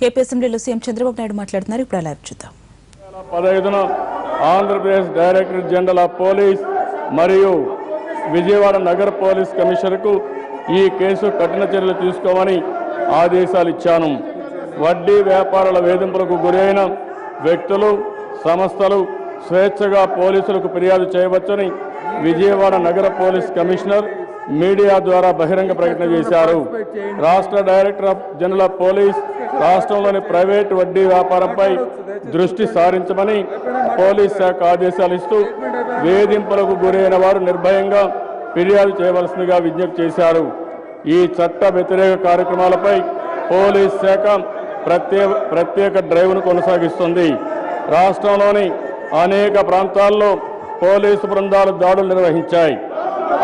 AP అసెంబ్లీలో CM Chandrababu Naidu మాట్లాడుతున్నారు. ఇప్పుడు లైవ్ చూద్దాం. 15న Andhra Pradesh director general of police మరియు విజయవాడ నగర పోలీస్ కమిషనర్కు ఈ కేసు కఠిన చర్యలు తీసుకోమని ఆదేశాలు ఇచ్చాను. వడ్డీ వ్యాపారుల వేధింపులకు గురైన వ్యక్తులు, సంస్థలు స్వేచ్ఛగా పోలీసులకు ఫిర్యాదు చేయవచ్చని విజయవాడ నగర పోలీస్ కమిషనర్ మీడియా ద్వారా బహిరంగ ప్రకటన చేశారు. రాష్ట్ర డైరెక్టర్ జనరల్ ఆఫ్ పోలీస్ రాష్ట్రంలోని ప్రైవేటు వడ్డీ వ్యాపారంపై దృష్టి సారించమని పోలీస్ శాఖ ఆదేశాలు ఇస్తూ వేధింపులకు గురైన వారు నిర్భయంగా ఫిర్యాదు చేయవలసిందిగా విజ్ఞప్తి చేశారు. ఈ చట్ట వ్యతిరేక కార్యక్రమాలపై పోలీస్ శాఖ ప్రత్యేక డ్రైవ్ను కొనసాగిస్తుంది. రాష్ట్రంలోని అనేక ప్రాంతాల్లో పోలీసు బృందాలు దాడులు నిర్వహించాయి.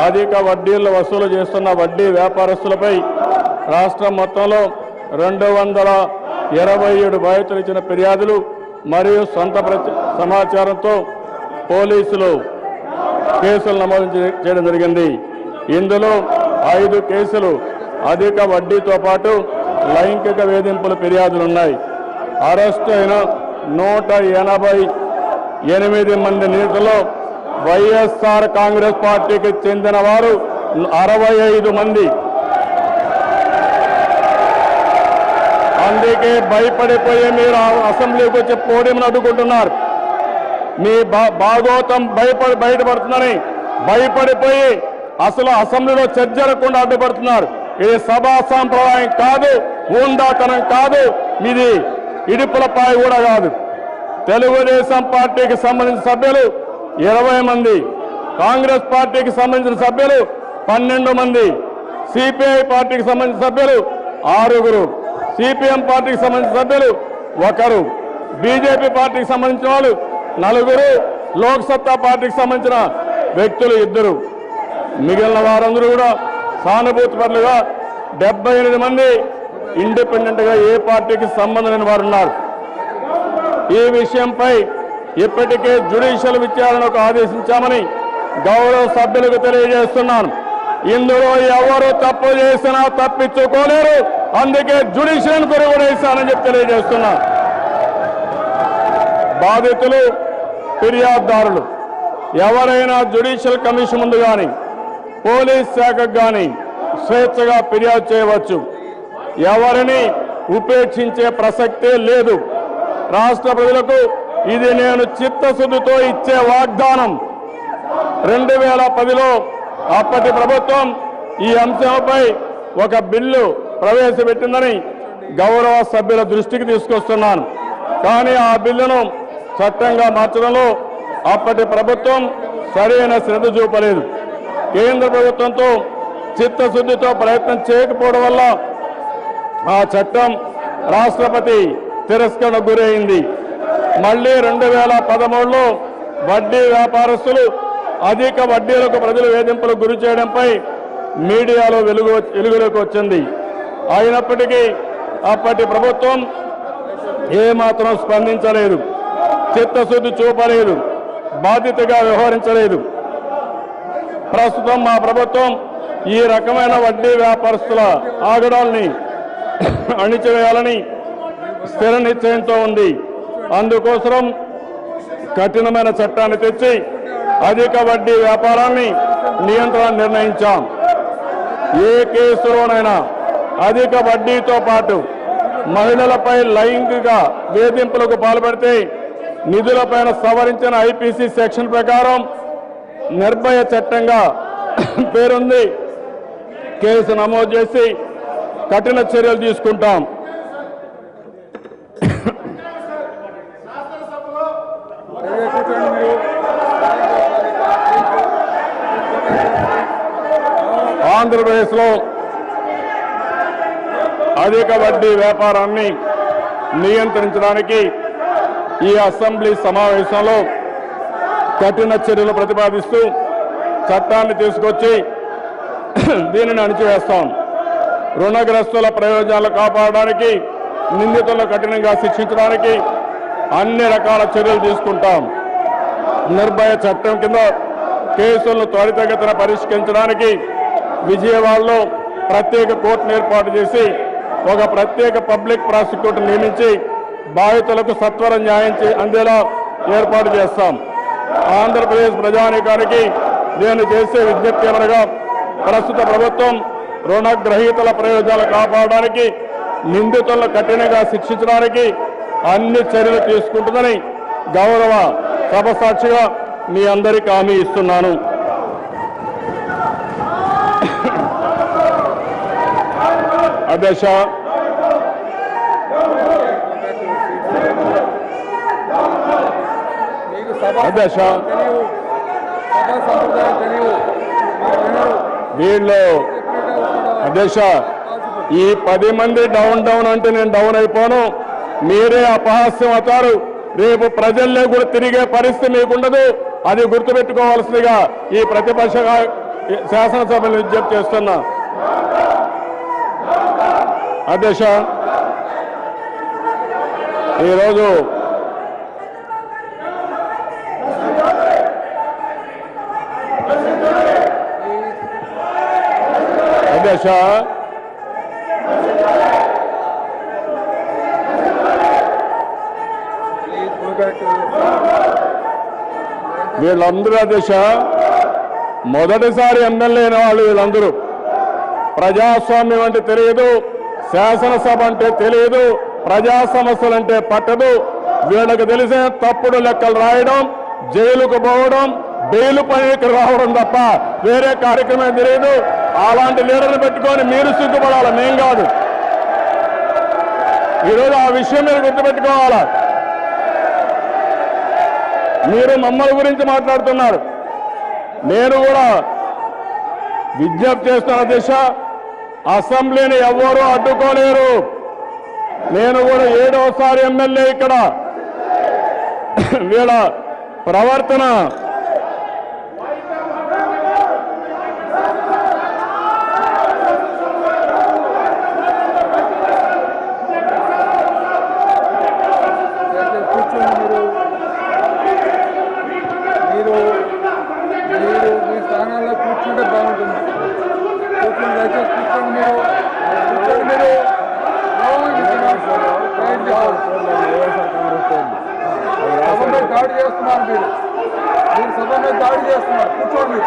అధిక వడ్డీలు వసూలు చేస్తున్న వడ్డీ వ్యాపారస్తులపై రాష్ట్రం మొత్తంలో 227 బాధితులు ఇచ్చిన ఫిర్యాదులు మరియు సొంత సమాచారంతో పోలీసులు కేసులు నమోదు చేయడం జరిగింది. ఇందులో 5 కేసులు అధిక వడ్డీతో పాటు లైంగిక వేధింపుల ఫిర్యాదులున్నాయి. అరెస్టు అయిన 188 మంది నిందితుల్లో వైఎస్ఆర్ కాంగ్రెస్ పార్టీకి చెందిన వారు 65 మంది. అందుకే భయపడిపోయి మీరు అసెంబ్లీకి వచ్చి పోడియంను అడ్డుకుంటున్నారు. మీ భాగోతం బయటపడుతుందని భయపడిపోయి అసలు అసెంబ్లీలో చర్చ జరగకుండా అడ్డుపడుతున్నారు. ఇది సభా సాంప్రదాయం కాదు, ఊందాతనం కాదు, ఇది ఇడుపులపాయ కూడా కాదు. తెలుగుదేశం పార్టీకి సంబంధించిన సభ్యులు 20 మంది, కాంగ్రెస్ పార్టీకి సంబంధించిన సభ్యులు 12 మంది, సిపిఐ పార్టీకి సంబంధించిన సభ్యులు 6, సిపిఎం పార్టీకి సంబంధించిన సభ్యులు 1, బీజేపీ పార్టీకి సంబంధించిన వాళ్ళు 4, లోక్సత్తా పార్టీకి సంబంధించిన వ్యక్తులు 2. మిగిలిన వారందరూ కూడా సానుభూతి పరులుగా 78 మంది ఇండిపెండెంట్గా ఏ పార్టీకి సంబంధం లేని వారు ఉన్నారు. ఈ విషయంపై ఇప్పటికే జ్యుడిషియల్ విచారణకు ఆదేశించామని గౌరవ సభ్యులకు తెలియజేస్తున్నాను. ఇందులో ఎవరు తప్పు చేసినా తప్పించుకోలేరు. అందుకే జ్యుడిషియల్ కూడా వేశానని చెప్పి తెలియజేస్తున్నాను. బాధితులు, ఫిర్యాదుదారులు ఎవరైనా జ్యుడిషియల్ కమిషన్ ముందు కానీ పోలీస్ శాఖకు కానీ స్వేచ్ఛగా ఫిర్యాదు చేయవచ్చు. ఎవరిని ఉపేక్షించే ప్రసక్తే లేదు. రాష్ట్ర ప్రజలకు ఇది నేను చిత్తశుద్ధితో ఇచ్చే వాగ్దానం. 2010లో అప్పటి ప్రభుత్వం ఈ అంశంపై ఒక బిల్లు ప్రవేశపెట్టిందని గౌరవ సభ్యుల దృష్టికి తీసుకొస్తున్నాను. కానీ ఆ బిల్లును చట్టంగా మార్చడంలో అప్పటి ప్రభుత్వం సరైన శ్రద్ధ చూపలేదు. కేంద్ర ప్రభుత్వంతో చిత్తశుద్ధితో ప్రయత్నం చేయకపోవడం వల్ల ఆ చట్టం రాష్ట్రపతి తిరస్కరణకు గురైంది. మళ్లీ 2013లో వడ్డీ వ్యాపారస్తులు అధిక వడ్డీలకు ప్రజలు వేధింపులకు గురి చేయడంపై మీడియాలో వెలుగులోకి వచ్చింది. అయినప్పటికీ అప్పటి ప్రభుత్వం ఏమాత్రం స్పందించలేదు, చిత్తశుద్ధి చూపలేదు, బాధ్యతగా వ్యవహరించలేదు. ప్రస్తుతం మా ప్రభుత్వం ఈ రకమైన వడ్డీ వ్యాపారస్తుల ఆగడాల్ని అణిచివేయాలని స్థిర నిశ్చయంతో ఉంది. అందుకోసం కఠినమైన చట్టాన్ని తెచ్చి అధిక వడ్డీ వ్యాపారాన్ని నియంత్రణ నిర్ణయించాం. ఏ కేసులోనైనా అధిక వడ్డీతో పాటు మహిళలపై లైంగిక వేధింపులకు పాల్పడితే నిధులపైన సవరించిన ఐపీసీ సెక్షన్ ప్రకారం నిర్భయ చట్టంగా పేరుంది. కేసు నమోదు చేసి కఠిన చర్యలు తీసుకుంటాం. ఆంధ్రప్రదేశ్లో అధిక వడ్డీ వ్యాపారాన్ని నియంత్రించడానికి ఈ అసెంబ్లీ సమావేశంలో కఠిన చర్యలు ప్రతిపాదిస్తూ చట్టాన్ని తీసుకొచ్చి దీనిని అణిచివేస్తాం. రుణగ్రస్తుల ప్రయోజనాలు కాపాడడానికి, నిందితులను కఠినంగా శిక్షించడానికి అన్ని రకాల చర్యలు తీసుకుంటాం. నిర్భయ చట్టం కింద కేసులను త్వరితగతిన పరిష్కరించడానికి విజయవాడలో ప్రత్యేక కోర్టును ఏర్పాటు చేసి ఒక ప్రత్యేక పబ్లిక్ ప్రాసిక్యూటర్ నియమించి బాధితులకు సత్వర న్యాయం అందేలా ఏర్పాటు చేస్తాం. ఆంధ్రప్రదేశ్ ప్రజానీకానికి నేను చేసే విజ్ఞప్తి ఏమనగా ప్రస్తుత ప్రభుత్వం రుణగ్రహీతల ప్రయోజనాలు కాపాడడానికి నిందితులను కఠినంగా శిక్షించడానికి అన్ని చర్యలు తీసుకుంటుందని గౌరవ సభ సాక్షిగా మీ అందరికీ హామీ ఇస్తున్నాను. అధ్యక్ష, అధ్యక్ష, వీళ్ళు అధ్యక్ష ఈ 10 మంది డౌన్ అంటే నేను డౌన్ అయిపోను. మీరే అపహాస్యం అవుతారు. రేపు ప్రజల్లో కూడా తిరిగే పరిస్థితి మీకుండదు. అది గుర్తుపెట్టుకోవాల్సిందిగా ఈ ప్రతిపక్ష శాసనసభను విజ్ఞప్తి చేస్తున్నా. అధ్యక్ష, ఈరోజు అధ్యక్ష వీళ్ళందరూ అధ్యక్ష మొదటిసారి ఎమ్మెల్యే అయిన వాళ్ళు వీళ్ళందరూ. ప్రజాస్వామ్యం అంటే తెలియదు, శాసనసభ అంటే తెలియదు, ప్రజా సమస్యలు అంటే పట్టదు. వీళ్ళకి తెలిసిన తప్పుడు లెక్కలు రాయడం, జైలుకు పోవడం, బెయిలు పనికి రావడం తప్ప వేరే కార్యక్రమం తెలియదు. అలాంటి లీడర్లు పెట్టుకొని మీరు సిగ్గుపడాలి, మేం కాదు. ఈరోజు ఆ విషయం మీరు గుర్తుపెట్టుకోవాలా. మీరు మమ్మల్ని గురించి మాట్లాడుతున్నారు. నేను కూడా విజ్ఞప్తి చేస్తున్న దిశ, అసెంబ్లీని ఎవ్వరూ అడ్డుకోలేరు. నేను కూడా 7వసారి ఎమ్మెల్యే ఇక్కడ. వీళ్ళ ప్రవర్తన మీ స్థానాల్లో కూర్చుంటే బాగుంటుంది. కూర్చొని దయచేసి కూర్చోండి. మీరు సభ మీద దాడి చేస్తున్నారు. మీరు సభ మీద దాడి చేస్తున్నారు. కూర్చోండి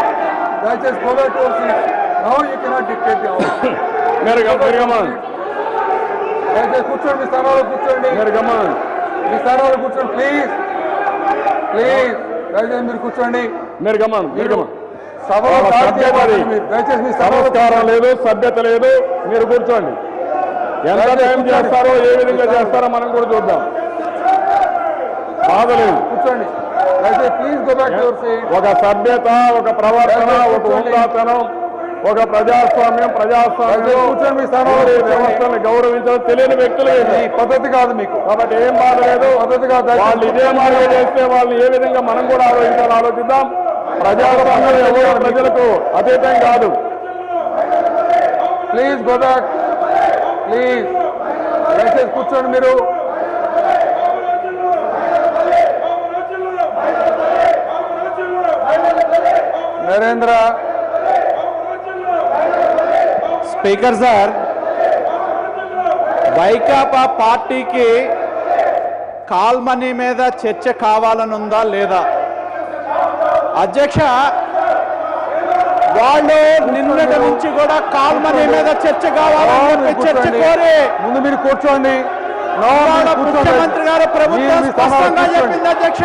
దయచేసి. Go back to your seat. Now you cannot dictate the house. దయచేసి కూర్చోండి. మీ స్థానాల్లో కూర్చోండి. మీ స్థానాల్లో కూర్చోండి ప్లీజ్. దయచేసి మీరు కూర్చోండి. సంస్కారం లేదు, సభ్యత లేదు. మీరు కూర్చోండి. ఎంత టైం చేస్తారో, ఏ విధంగా చేస్తారో మనం కూడా చూద్దాం. బాధలేదు, కూర్చోండి. దయచేసి please go back to your seat. ఒక సభ్యత, ఒక ప్రవర్తన, ఒక ఉందాతనం, ఒక ప్రజాస్వామ్యం కూర్చొని మీ స్థానంలో వ్యవస్థలను గౌరవించడం తెలియని వ్యక్తులు పద్ధతి కాదు మీకు. కాబట్టి ఏం బాధ లేదు. పద్ధతి కాదు. వాళ్ళు ఇదే మార్గం చేస్తే వాళ్ళని ఏ విధంగా మనం కూడా ఆలోచిద్దాం. ప్రజాస్వామ్యం ఎవరో ప్రజలకు అతీతం కాదు. Please go back. ప్లీజ్ దయచేసి కూర్చోండి. మీరు నరేంద్ర స్పీకర్ సార్, వైకాపా పార్టీకి కాల్ మనీ మీద చర్చ కావాలనుందా లేదా? అధ్యక్ష, వాళ్ళు నిన్నటి నుంచి కూడా కాల్ మనీ మీద చర్చ కావాలని చర్చ కోరి ముందు మీరు కూర్చోండి. ముఖ్యమంత్రి గారు ప్రభుత్వం స్పష్టంగా చెప్పింది అధ్యక్ష.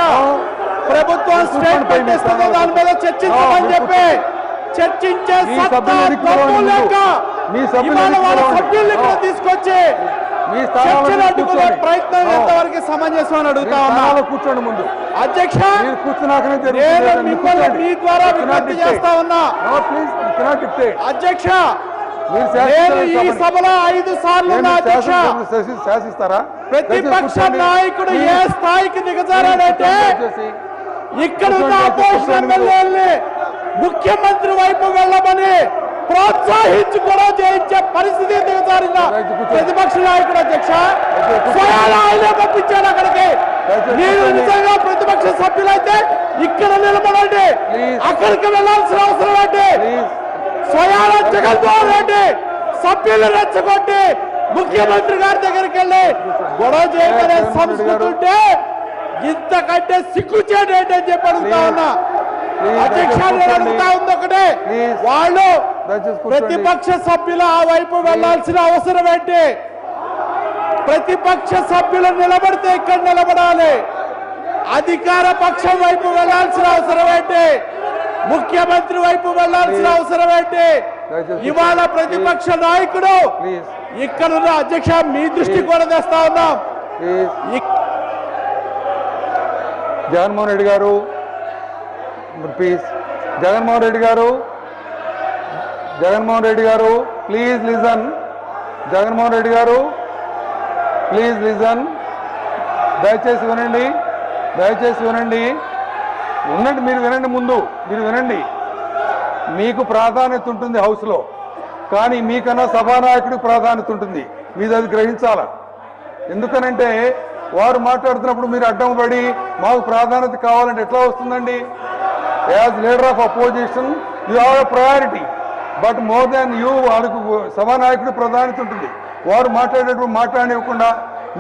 ప్రభుత్వం స్టేట్మెంట్ ఇస్తుంది, దాని మీద చర్చించమని చెప్పి చర్చించే సత్తా లేక ఇవాళ వాళ్ళ సభ్యుల్ని ఇక్కడ తీసుకొచ్చి చర్చలు అడ్డుకునే ప్రయత్నం ఎంతవరకు సమంజసం అని అడుగుతా ఉన్నా. కూర్చోండి ముందు అధ్యక్ష. మీరు కూర్చున్నాక నేను మిమ్మల్ని మీ ద్వారా విజ్ఞప్తి చేస్తా ఉన్నా. అధ్యక్ష, నేను ఈ సభలో 5 సార్లు ఉన్నా అధ్యక్ష. శాసిస్తారా? ప్రతిపక్ష నాయకుడు ఏ స్థాయికి దిగజారాడంటే ఇక్కడ ఉన్న అపోజిషన్ ఎమ్మెల్యేల్ని ముఖ్యమంత్రి వైపు వెళ్ళమని ప్రోత్సహించి కూడా చేయించే పరిస్థితి దిగజారిన ప్రతిపక్ష నాయకుడు అధ్యక్ష. స్వయాన ఆయనే పంపించాడు అక్కడికి. మీరు నిజంగా ప్రతిపక్ష సభ్యులైతే ఇక్కడ నిలబడండి, అక్కడికి వెళ్లాల్సిన అవసరం ఏంటి? స్వయాన జగన్మోహన్ రెడ్డి సభ్యులు రెచ్చగొట్టి ముఖ్యమంత్రి గారి దగ్గరికి వెళ్ళి గొడవ చేయమనే సంస్కృతి ఉంటే ఇంతకంటే సిగ్గుచేటు ఏంటని చెప్పి అడుగుతా ఉన్నా. అధ్యక్ష నేను అడుగుతా ఉంది ఒకటే, వాళ్ళు ప్రతిపక్ష సభ్యులు ఆ వైపు వెళ్లాల్సిన అవసరం ఏంటి? ప్రతిపక్ష సభ్యులు నిలబడితే ఇక్కడ నిలబడాలి. అధికార పక్షం వైపు వెళ్లాల్సిన అవసరం ఏంటి? ముఖ్యమంత్రి వైపు వెళ్లాల్సిన అవసరం ఏంటి? ఇవాళ ప్రతిపక్ష నాయకుడు ఇక్కడున్న అధ్యక్ష మీ దృష్టి కూడా తెస్తా ఉన్నాం. జగన్మోహన్ రెడ్డి గారు ప్లీజ్, జగన్మోహన్ రెడ్డి గారు, జగన్మోహన్ రెడ్డి గారు ప్లీజ్ లిజన్, జగన్మోహన్ రెడ్డి గారు ప్లీజ్ లిజన్, దయచేసి వినండి, దయచేసి వినండి, ఉండండి, మీరు వినండి, ముందు మీరు వినండి. మీకు ప్రాధాన్యత ఉంటుంది హౌస్లో, కానీ మీకన్నా సభానాయకుడికి ప్రాధాన్యత ఉంటుంది, మీరు అది గ్రహించాలా. ఎందుకనంటే వారు మాట్లాడుతున్నప్పుడు మీరు అడ్డం పడి మాకు ప్రాధాన్యత కావాలంటే ఎట్లా వస్తుందండి? As leader of opposition you have a priority, but more than you వాళ్ళకు సభానాయకుడి ప్రాధాన్యత ఉంటుంది. వారు మాట్లాడేటప్పుడు మాట్లాడనివ్వకుండా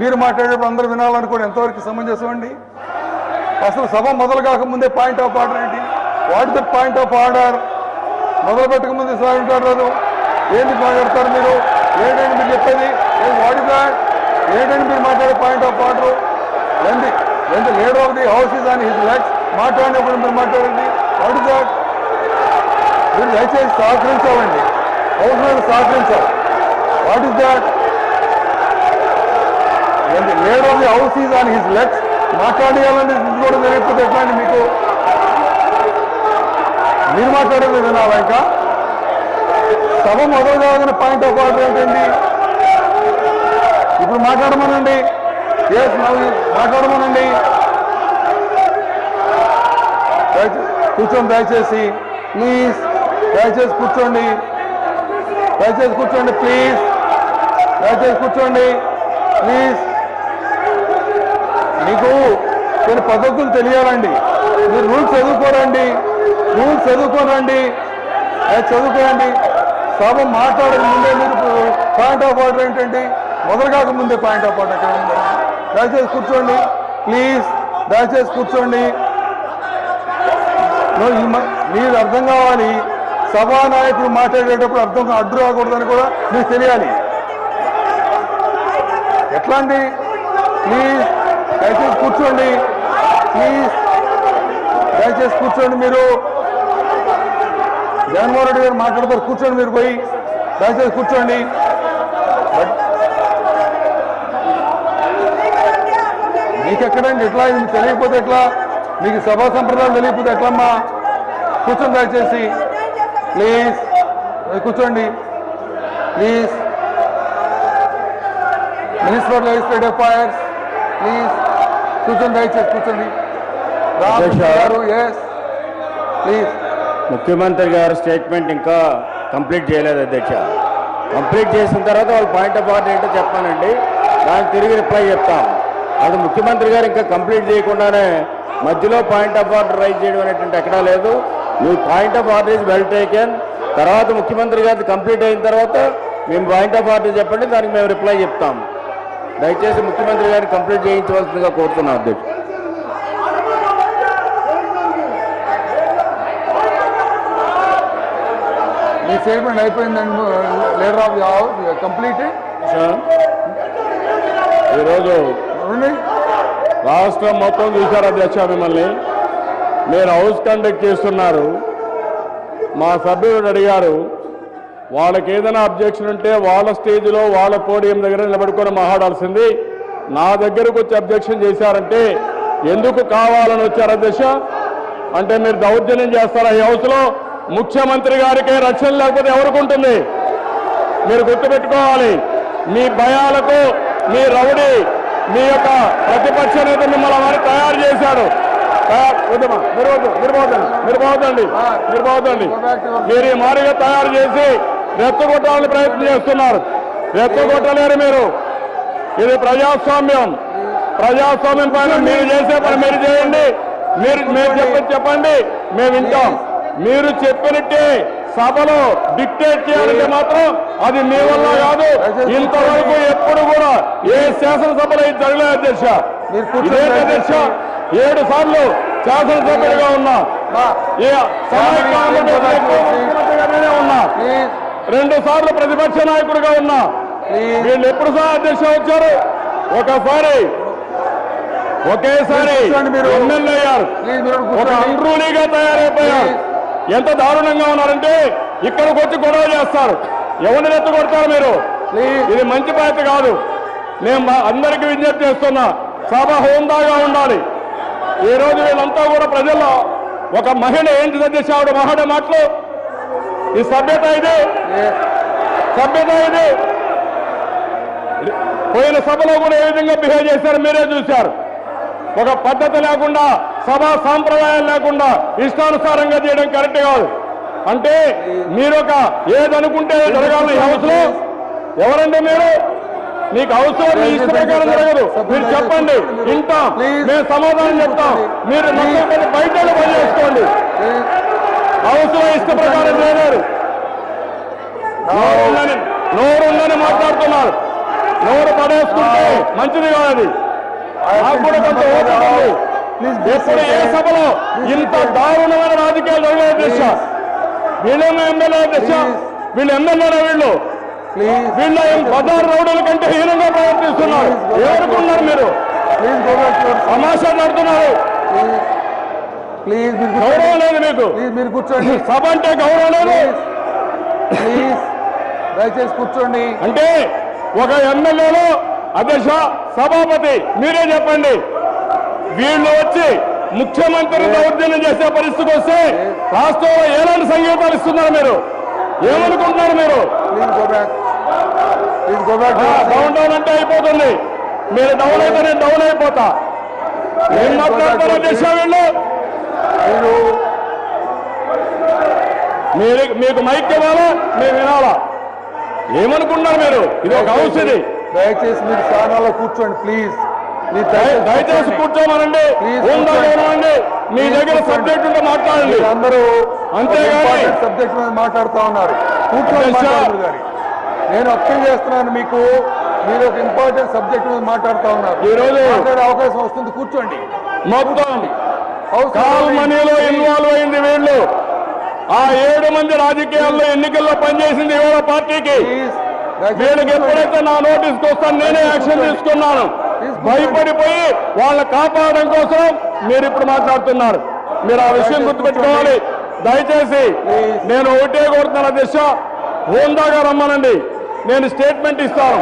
మీరు మాట్లాడేటప్పుడు అందరూ వినాలనుకోండి ఎంతవరకు సమంజసం అండి? అసలు సభ మొదలు కాకముందే పాయింట్ ఆఫ్ ఆర్డర్ ఏంటి? What is the point of order? మొదలు పెట్టకముందే మాట్లాడలేదు, ఏంటి మాట్లాడతారు మీరు? ఏంటండి మీరు చెప్పేది? What is that? ఏంటండి మీరు మాట్లాడే పాయింట్ ఆఫ్ ఆర్డర్? ఎంత leader of the house is on his legs, మాట్లాడినప్పుడు మీరు మాట్లాడండి. What is that? మీరు దయచేసి సహకరించాలండి, హౌస్ మీద సహకరించాలి. What is that? Leader of the house is on his legs, మాట్లాడేయాలంటే ఇది కూడా తెలియకపోతే ఎట్లా అండి మీకు? మీరు మాట్లాడేది వినాలా? ఇంకా సభ మొదలు కాగానే పాయింట్ ఆఫ్ ఆర్డర్ ఏంటండి? ఇప్పుడు మాట్లాడమనండి, మాట్లాడమనండి, కూర్చోండి దయచేసి, ప్లీజ్ దయచేసి కూర్చోండి, దయచేసి కూర్చోండి ప్లీజ్, దయచేసి కూర్చోండి ప్లీజ్. మీకు కొన్ని పద్ధతులు తెలియాలండి, మీరు రూల్స్ చదువుకోరండి, రూల్స్ చదువుకోనండి, చదువుకోండి. సభ మాట్లాడక ముందే మీరు పాయింట్ ఆఫ్ ఆర్డర్ ఏంటండి? మొదలు కాక ముందే పాయింట్ ఆఫ్ ఆర్డర్ ఎక్కడ ఉందండి? దయచేసి కూర్చోండి ప్లీజ్, దయచేసి కూర్చోండి. మీరు అర్థం కావాలి, సభానాయకుడు మాట్లాడేటప్పుడు అడ్డు రాకూడదని కూడా మీకు తెలియాలి. ఎట్లా అండి? ప్లీజ్ దయచేసి కూర్చోండి, ప్లీజ్ దయచేసి కూర్చోండి. మీరు జగన్మోహన్ రెడ్డి గారు మాట్లాడతారు, కూర్చోండి మీరు పోయి, దయచేసి కూర్చోండి. మీకెక్కడండి ఎట్లా? ఇది తెలియకపోతే ఎట్లా? మీకు సభా సంప్రదాయాలు తెలియకపోతే ఎట్లమ్మా? కూర్చోండి దయచేసి ప్లీజ్, కూర్చోండి please. Minister of legislative affairs please కూర్చోండి దయచేసి, కూర్చోండి. గారు ఎస్ ప్లీజ్. ముఖ్యమంత్రి గారు స్టేట్మెంట్ ఇంకా కంప్లీట్ చేయలేదు అధ్యక్ష. కంప్లీట్ చేసిన తర్వాత వాళ్ళు పాయింట్ ఆఫ్ ఆర్డర్ ఏంటో చెప్పానండి, దానికి తిరిగి రిప్లై చెప్తాం. అది ముఖ్యమంత్రి గారు ఇంకా కంప్లీట్ చేయకుండానే మధ్యలో పాయింట్ ఆఫ్ ఆర్డర్ రైజ్ చేయడం అనేటువంటి ఎక్కడా లేదు. మీ point of order is well taken. తర్వాత ముఖ్యమంత్రి గారిది కంప్లీట్ అయిన తర్వాత మేము పాయింట్ ఆఫ్ ఆర్డర్ చెప్పండి, దానికి మేము రిప్లై చెప్తాం. దయచేసి ముఖ్యమంత్రి గారిని కంప్లీట్ చేయించవలసిందిగా కోరుతున్నాం అధ్యక్ష. మీ స్టేట్మెంట్ అయిపోయిందండి, leader of the house complete. ఈరోజు రాష్ట్రం మొత్తం చూశారు అధ్యక్ష, మిమ్మల్ని మీరు హౌస్ కండక్ట్ చేస్తున్నారు. మా సభ్యుడు అడిగారు, వాళ్ళకి ఏదైనా అబ్జెక్షన్ ఉంటే వాళ్ళ స్టేజ్లో వాళ్ళ పోడియం దగ్గర నిలబడుకొని మాట్లాడాల్సింది. నా దగ్గరకు వచ్చి అబ్జెక్షన్ చేశారంటే ఎందుకు కావాలని వచ్చారు అధ్యక్ష? అంటే మీరు దౌర్జన్యం చేస్తారా ఈ హౌస్లో? ముఖ్యమంత్రి గారికే రక్షణ లేకపోతే ఎవరికి ఉంటుంది? మీరు గుర్తుపెట్టుకోవాలి. మీ భయాలకు మీ రౌడీ, మీ యొక్క ప్రతిపక్ష నేత మిమ్మల్ని వారు తయారు చేశాడు. మీరు పోతండి. మీరు ఈ మారిగా తయారు చేసి రెచ్చగొట్టాలని ప్రయత్నం చేస్తున్నారు. రెచ్చగొట్టలేరు మీరు. ఇది ప్రజాస్వామ్యం. ప్రజాస్వామ్యం పైన మీరు చేసే పని మీరు చేయండి. మీరు చెప్పండి, మేము వింటాం. మీరు చెప్పినట్టే సభలో డిక్టేట్ చేయాలంటే మాత్రం అది మీ వల్ల కాదు. ఇంతవరకు ఎప్పుడు కూడా ఏ శాసనసభలో ఇది జరగలేదు అధ్యక్ష. ఇదేంటి అధ్యక్ష, 7 సార్లు శాసనసభ్యుడిగా ఉన్నా, ఉన్నా, 2 సార్లు ప్రతిపక్ష నాయకుడిగా ఉన్నా. వీళ్ళు ఎప్పుడు సార్ అధ్యక్ష వచ్చారు? ఒకేసారి ఎమ్మెల్యే అయ్యారు, ఒక అండ్రూలీగా తయారైపోయారు. ఎంత దారుణంగా ఉన్నారంటే ఇక్కడికి వచ్చి గొడవ చేస్తారు, ఎవరిని ఎత్తుకొడతారు మీరు? ఇది మంచి పద్ధతి కాదు. నేను అందరికీ విజ్ఞప్తి చేస్తున్నా, సభ హోందాగా ఉండాలి. ఈ రోజు వీళ్ళంతా కూడా ప్రజల్లో ఒక మహిళ ఏంటి అధ్యక్ష ఆవిడ మహిళ మాటలు, ఈ సభ్యత ఇది, సభ్యత ఇది. పోయిన సభలో కూడా ఏ విధంగా బిహేవ్ చేశారు మీరే చూశారు. ఒక పద్ధతి లేకుండా, సభా సాంప్రదాయం లేకుండా ఇష్టానుసారంగా చేయడం కరెక్ట్ కాదు. అంటే మీరు ఏదనుకుంటే జరగాలని హౌస్ లో ఎవరండి మీరు? మీకు హౌస్ లో మీ ఇష్ట ప్రకారం జరగదు. మీరు చెప్పండి, వింటాం, మేము సమాధానం చెప్తాం. మీరు బయట పని చేసుకోండి. హౌస్ లో ఇష్ట ప్రకారం చేయలేరు. నోరుందని మాట్లాడుతున్నారు. నోరు పడేసుకుంటే మంచిది కాదు. నాకు కూడా కొంత ఓటుంది. ఎప్పుడు ఏ సభలో ఇంత దారుణమైన రాజకీయాలు జరగలేదు దిశ. వీళ్ళేమో ఎమ్మెల్యే దిశ, వీళ్ళు ఎమ్మెల్యేనా? వీళ్ళ బజార్ రౌడీల కంటే హీనంగా ప్రవర్తిస్తున్నారు. ఎవరుకున్నారు మీరు? తమాషా నడుతున్నారు. గౌరవం లేదు మీకు. మీరు కూర్చోండి. సభ అంటే గౌరవం లేదు. దయచేసి కూర్చోండి. అంటే ఒక ఎమ్మెల్యేలో అధ్యక్ష, సభాపతి మీరే చెప్పండి. వీళ్ళు వచ్చి ముఖ్యమంత్రి దౌర్జన్యం చేసే పరిస్థితికి వస్తే రాష్ట్రంలో ఎలాంటి సంకేతాలు ఇస్తున్నారు మీరు? ఏమనుకుంటున్నారు మీరు? డౌన్ డౌన్ అంటే అయిపోతుంది. మీరు డౌన్ అయితే నేను డౌన్ అయిపోతా. ఏం మాట్లాడతారు అధ్యక్ష? వీళ్ళు మీకు మైక్ ఇవ్వాలా, మేము వినాలా? ఏమనుకున్నారు మీరు? ఇది ఒక హౌస్. ఇది దయచేసి మీరు స్థానాల్లో కూర్చోండి ప్లీజ్. దయచేసి కూర్చోమనండి, ఉండాలండి. మీ దగ్గర సబ్జెక్ట్ ఉంటే మాట్లాడండి. అందరూ అంతేగాని సబ్జెక్ట్ మీద మాట్లాడుతూ ఉన్నారు. కూర్చోండి. నేను అప్పీల్ చేస్తున్నాను మీకు, మీరు ఒక ఇంపార్టెంట్ సబ్జెక్ట్ మీద మాట్లాడుతూ ఉన్నారు. ఈ రోజు మాట్లాడే అవకాశం వస్తుంది, కూర్చోండి. మొత్తం కాల్ మనీలో ఇన్వాల్వ్ అయింది వీళ్ళు. ఆ 7 మంది రాజకీయాల్లో ఎన్నికల్లో పనిచేసింది ఇవాళ పార్టీకి. వీళ్ళకి ఎప్పుడైతే నా నోటీస్కి వస్తాను నేనే యాక్షన్ తీసుకున్నాను. భయపడిపోయి వాళ్ళని కాపాడడం కోసం మీరు ఇప్పుడు మాట్లాడుతున్నారు. మీరు ఆ విషయం గుర్తుపెట్టుకోవాలి. దయచేసి నేను ఒకటే కోరుతున్నాను అధ్యక్ష, హోందాగా రమ్మనండి. నేను స్టేట్మెంట్ ఇస్తాను,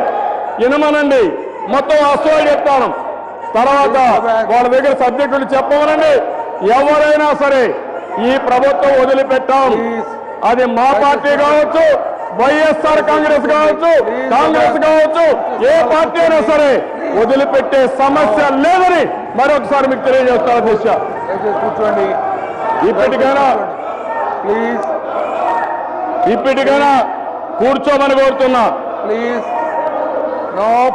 వినమనండి. మొత్తం వాస్తవాలు చెప్తాను. తర్వాత వాళ్ళ దగ్గర సబ్జెక్టులు చెప్పమనండి. ఎవరైనా సరే ఈ ప్రభుత్వం వదిలిపెట్టాం. అది మా పార్టీ కావచ్చు, వైఎస్ఆర్ కాంగ్రెస్ కావచ్చు, కాంగ్రెస్ కావచ్చు, ఏ పార్టీ అయినా సరే వదిలిపెట్టే సమస్య లేదని మరొకసారి మీకు తెలియజేస్తాను అధ్యక్ష. కూర్చోండి. ఇప్పటికైనా కూర్చోమని కోరుతున్నా.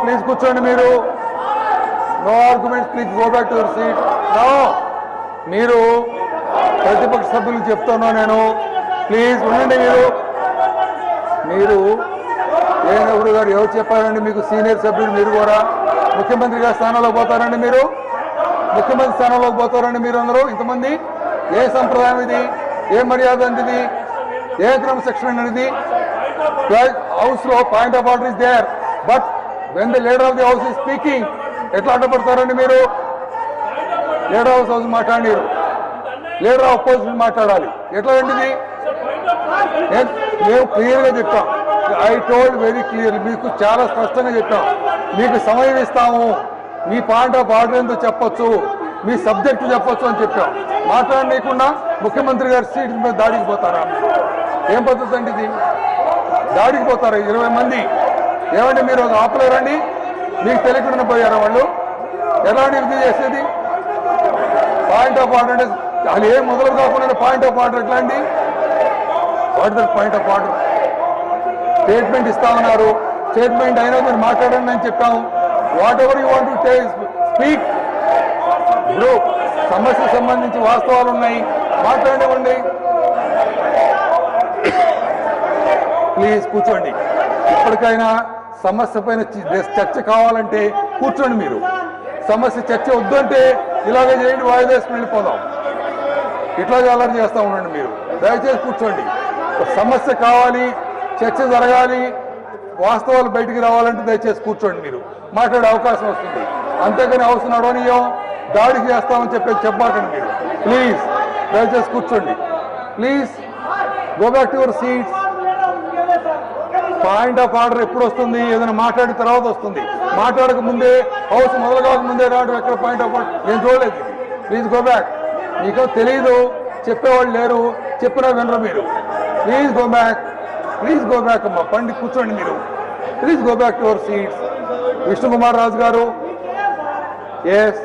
ప్లీజ్ కూర్చోండి. మీరు no arguments, please go back to your seat. మీరు ప్రతిపక్ష సభ్యులు చెప్తాను నేను, ప్లీజ్ ఉండండి. మీరు ఏనప్పుడు గారు ఎవరు చెప్పారండి మీకు? సీనియర్ సభ్యులు మీరు కూడా ముఖ్యమంత్రి గారి స్థానంలోకి పోతారండి. మీరు ముఖ్యమంత్రి స్థానంలోకి పోతారండి మీరు అందరూ ఇంతమంది. ఏ సంప్రదాయం ఇది? ఏ మర్యాద అనేది? ఏ క్రమశిక్షణ అనేది? హౌస్ లో point of order is there, but when the leader of the house is speaking ఎట్లా అడ్డపడతారండి మీరు? లీడర్ ఆఫ్ హౌస్ మాట్లాడారు, లీడర్ ఆఫ్ అపోజిషన్ మాట్లాడాలి. ఎట్లా ఏంటిది? మేము క్లియర్ గా చెప్పాం. ఐ టోల్డ్ వెరీ క్లియర్, మీకు చాలా స్పష్టంగా చెప్పాం. మీకు సమయం ఇస్తాము, మీ పాయింట్ ఆఫ్ ఆర్డర్ ఏంటో చెప్పొచ్చు, మీ సబ్జెక్టు చెప్పొచ్చు అని చెప్పాం. మాట్లాడలేకుండా ముఖ్యమంత్రి గారి సీట్ మీద దాడికి పోతారా? ఏం పద్ధతి అండి ఇది? దాడికి పోతారా 20 మంది? ఏమంటే మీరు ఆపలేరండి? మీకు తెలియకుండా పోయారా వాళ్ళు? ఎలాంటి ఇది చేసేది? పాయింట్ ఆఫ్ ఆర్డర్ అంటే అది ఏం మొదలు కాకుండా పాయింట్ ఆఫ్ ఆర్డర్ ఎట్లా అండి? What the point of order? Statement ఇస్తా ఉన్నారు, స్టేట్మెంట్ అయినా మీరు మాట్లాడండి అని చెప్పాము. What ever you want to speak. ఇప్పుడు సమస్యకు సంబంధించి వాస్తవాలు ఉన్నాయి, మాట్లాడివ్వండి. ప్లీజ్ కూర్చోండి. ఇప్పటికైనా సమస్య పైన చర్చ కావాలంటే కూర్చోండి. మీరు సమస్య చర్చ వద్దు అంటే ఇలాగే చేయండి, వాయిదా వేసుకుని వెళ్ళిపోదాం. ఇట్లాగే అలర్ట్ చేస్తూ ఉండండి. మీరు దయచేసి కూర్చోండి. సమస్య కావాలి, చర్చ జరగాలి, వాస్తవాలు బయటికి రావాలంటే దయచేసి కూర్చోండి. మీరు మాట్లాడే అవకాశం వస్తుంది. అంతేగాని అవసరం నడవనీయం, దాడికి చేస్తామని చెప్పాకండి. మీరు ప్లీజ్ దయచేసి కూర్చోండి. Please go back to your seats. Point of order ఎప్పుడు వస్తుంది? ఏదైనా మాట్లాడిన తర్వాత వస్తుంది. మాట్లాడక ముందే, హౌస్ మొదలు కాక ముందే రావడం ఎక్కడ పాయింట్ ఆఫ్ ఆర్డర్? నేను చూడలేదు. Please go back. మీకు తెలియదు, చెప్పేవాళ్ళు లేరు, చెప్పినా వినరు మీరు. Please go back. Please go back అమ్మా. పండి కూర్చోండి మీరు. Please go back to your seats. Vishnu Kumar Raju garu, yes.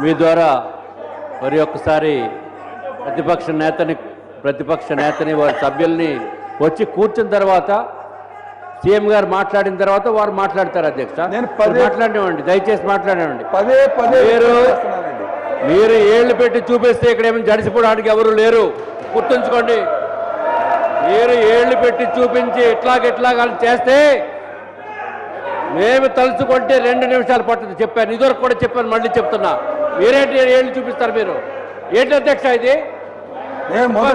మీ ద్వారా మరి ఒక్కసారి ప్రతిపక్ష నేతని వారి సభ్యుల్ని వచ్చి కూర్చున్న తర్వాత సీఎం గారు మాట్లాడిన తర్వాత వారు మాట్లాడతారు. అధ్యక్ష, నేను మాట్లాడివ్వండి, దయచేసి మాట్లాడివ్వండి. పదే మీరు ఏళ్లు పెట్టి చూపిస్తే ఇక్కడ ఏమైనా జడిసిపోవడానికి ఎవరు లేరు, గుర్తుంచుకోండి. మీరు ఏళ్లు పెట్టి చూపించి ఇట్లాగ చేస్తే మేము తలుచుకుంటే 2 నిమిషాలు పడుతుంది. చెప్పాను, ఇదివరకు కూడా చెప్పాను, మళ్ళీ చెప్తున్నా. మీరేంటి ఏళ్ళు చూపిస్తారు? మీరు ఏంటి అధ్యక్ష ఇది?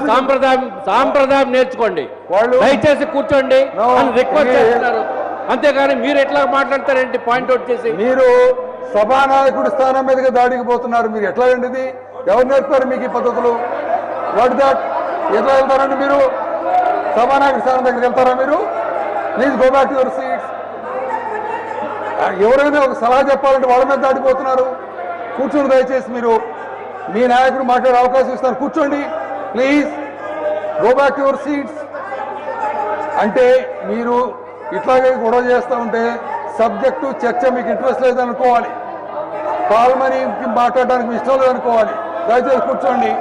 సాంప్రదాయం నేర్చుకోండి, దయచేసి కూర్చోండి అని రిక్వెస్ట్ చేస్తున్నారు. అంతేగాని మీరు ఎట్లా మాట్లాడతారేంటి? పాయింట్అవుట్ చేసి మీరు సభానాయకుడి స్థానం మీదుగా దాడికి పోతున్నారు. మీరు ఎట్లా అండి ఇది? ఎవరు నేర్పారు మీకు ఈ పద్ధతులు? What that? ఎట్లా వెళ్తారండి మీరు? సభానాయకుడి స్థానం దగ్గరికి వెళ్తారా మీరు? Please go back to your seats. ఎవరైనా ఒక సలహా చెప్పాలంటే వాళ్ళ మీద దాడిపోతున్నారు. కూర్చోండి దయచేసి. మీరు మీ నాయకుడు మాట్లాడే అవకాశం ఇస్తారు. కూర్చోండి please. Go back to your seats. అంటే మీరు ఇట్లాగే గొడవ చేస్తూ ఉంటే సబ్జెక్టు చర్చ మీకు ఇంట్రెస్ట్ లేదనుకోవాలి, పాల్మని మాట్లాడడానికి ఇష్టం లేదనుకోవాలి. దయచేసి కూర్చోండి